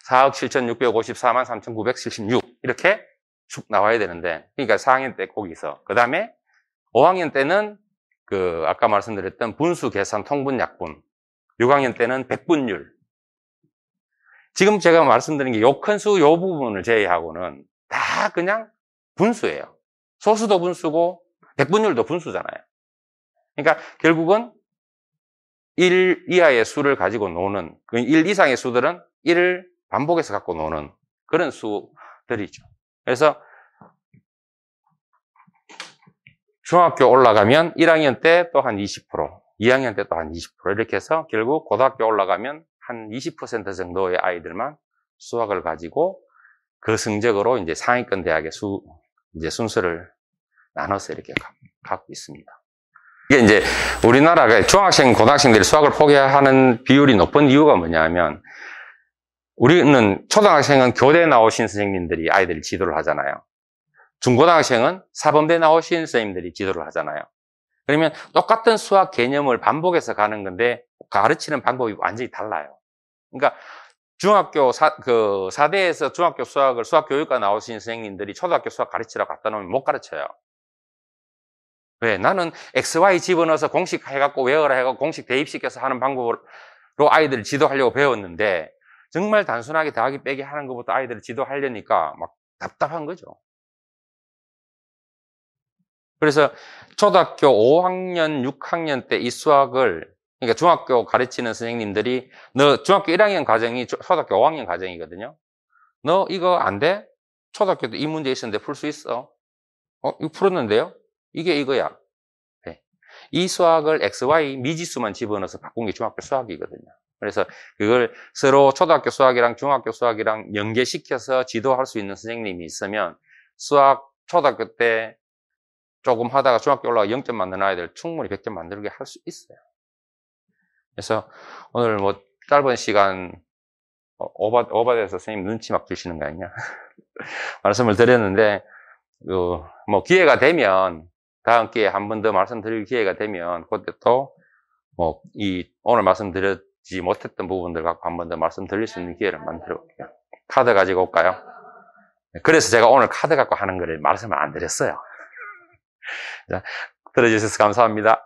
4억 7,654만 3,976 이렇게 쭉 나와야 되는데, 그러니까 4학년 때 거기서. 그 다음에 5학년 때는 아까 말씀드렸던 분수 계산 통분 약분. 6학년 때는 백분율. 지금 제가 말씀드린 게 요 큰 수 요 부분을 제외하고는 다 그냥 분수예요. 소수도 분수고 백분율도 분수잖아요. 그러니까 결국은 1 이하의 수를 가지고 노는, 1 이상의 수들은 1을 반복해서 갖고 노는 그런 수들이죠. 그래서 중학교 올라가면 1학년 때 또 한 20%, 2학년 때 또 한 20% 이렇게 해서 결국 고등학교 올라가면 한 20% 정도의 아이들만 수학을 가지고 그 성적으로 이제 상위권 대학의 이제 순서를 나눠서 이렇게 갖고 있습니다. 이게 이제 우리나라가 중학생, 고등학생들이 수학을 포기하는 비율이 높은 이유가 뭐냐면, 우리는 초등학생은 교대 나오신 선생님들이 아이들을 지도를 하잖아요. 중고등학생은 사범대 나오신 선생님들이 지도를 하잖아요. 그러면 똑같은 수학 개념을 반복해서 가는 건데 가르치는 방법이 완전히 달라요. 그러니까 중학교 4대에서 중학교 수학을 수학 교육과 나오신 선생님들이 초등학교 수학 가르치라고 갖다 놓으면 못 가르쳐요. 왜? 나는 XY 집어넣어서 공식 해갖고 외워라 해갖고 공식 대입시켜서 하는 방법으로 아이들을 지도하려고 배웠는데 정말 단순하게 더하기 빼기 하는 것부터 아이들을 지도하려니까 막 답답한 거죠. 그래서 초등학교 5학년, 6학년 때 이 수학을, 그러니까 중학교 가르치는 선생님들이 너 중학교 1학년 과정이 초등학교 5학년 과정이거든요. 너 이거 안 돼? 초등학교 때 이 문제 있었는데 풀 수 있어? 이거 풀었는데요? 이게 이거야. 네. 이 수학을 XY 미지수만 집어넣어서 바꾼 게 중학교 수학이거든요. 그래서 그걸 서로 초등학교 수학이랑 중학교 수학이랑 연계시켜서 지도할 수 있는 선생님이 있으면 수학 초등학교 때 조금 하다가 중학교 올라가 0점 만드는 아이들 충분히 100점 만들게 할 수 있어요. 그래서 오늘 뭐 짧은 시간 오바돼서 선생님 눈치 막 주시는 거 아니냐 말씀을 드렸는데 뭐 기회가 되면 다음 기회에 한 번 더 말씀드릴 기회가 되면 그때 또 뭐 오늘 말씀드렸지 못했던 부분들 갖고 한 번 더 말씀드릴 수 있는 기회를 만들어 볼게요. 카드 가지고 올까요? 그래서 제가 오늘 카드 갖고 하는 거를 말씀을 안 드렸어요. 자, 들어주셔서 감사합니다.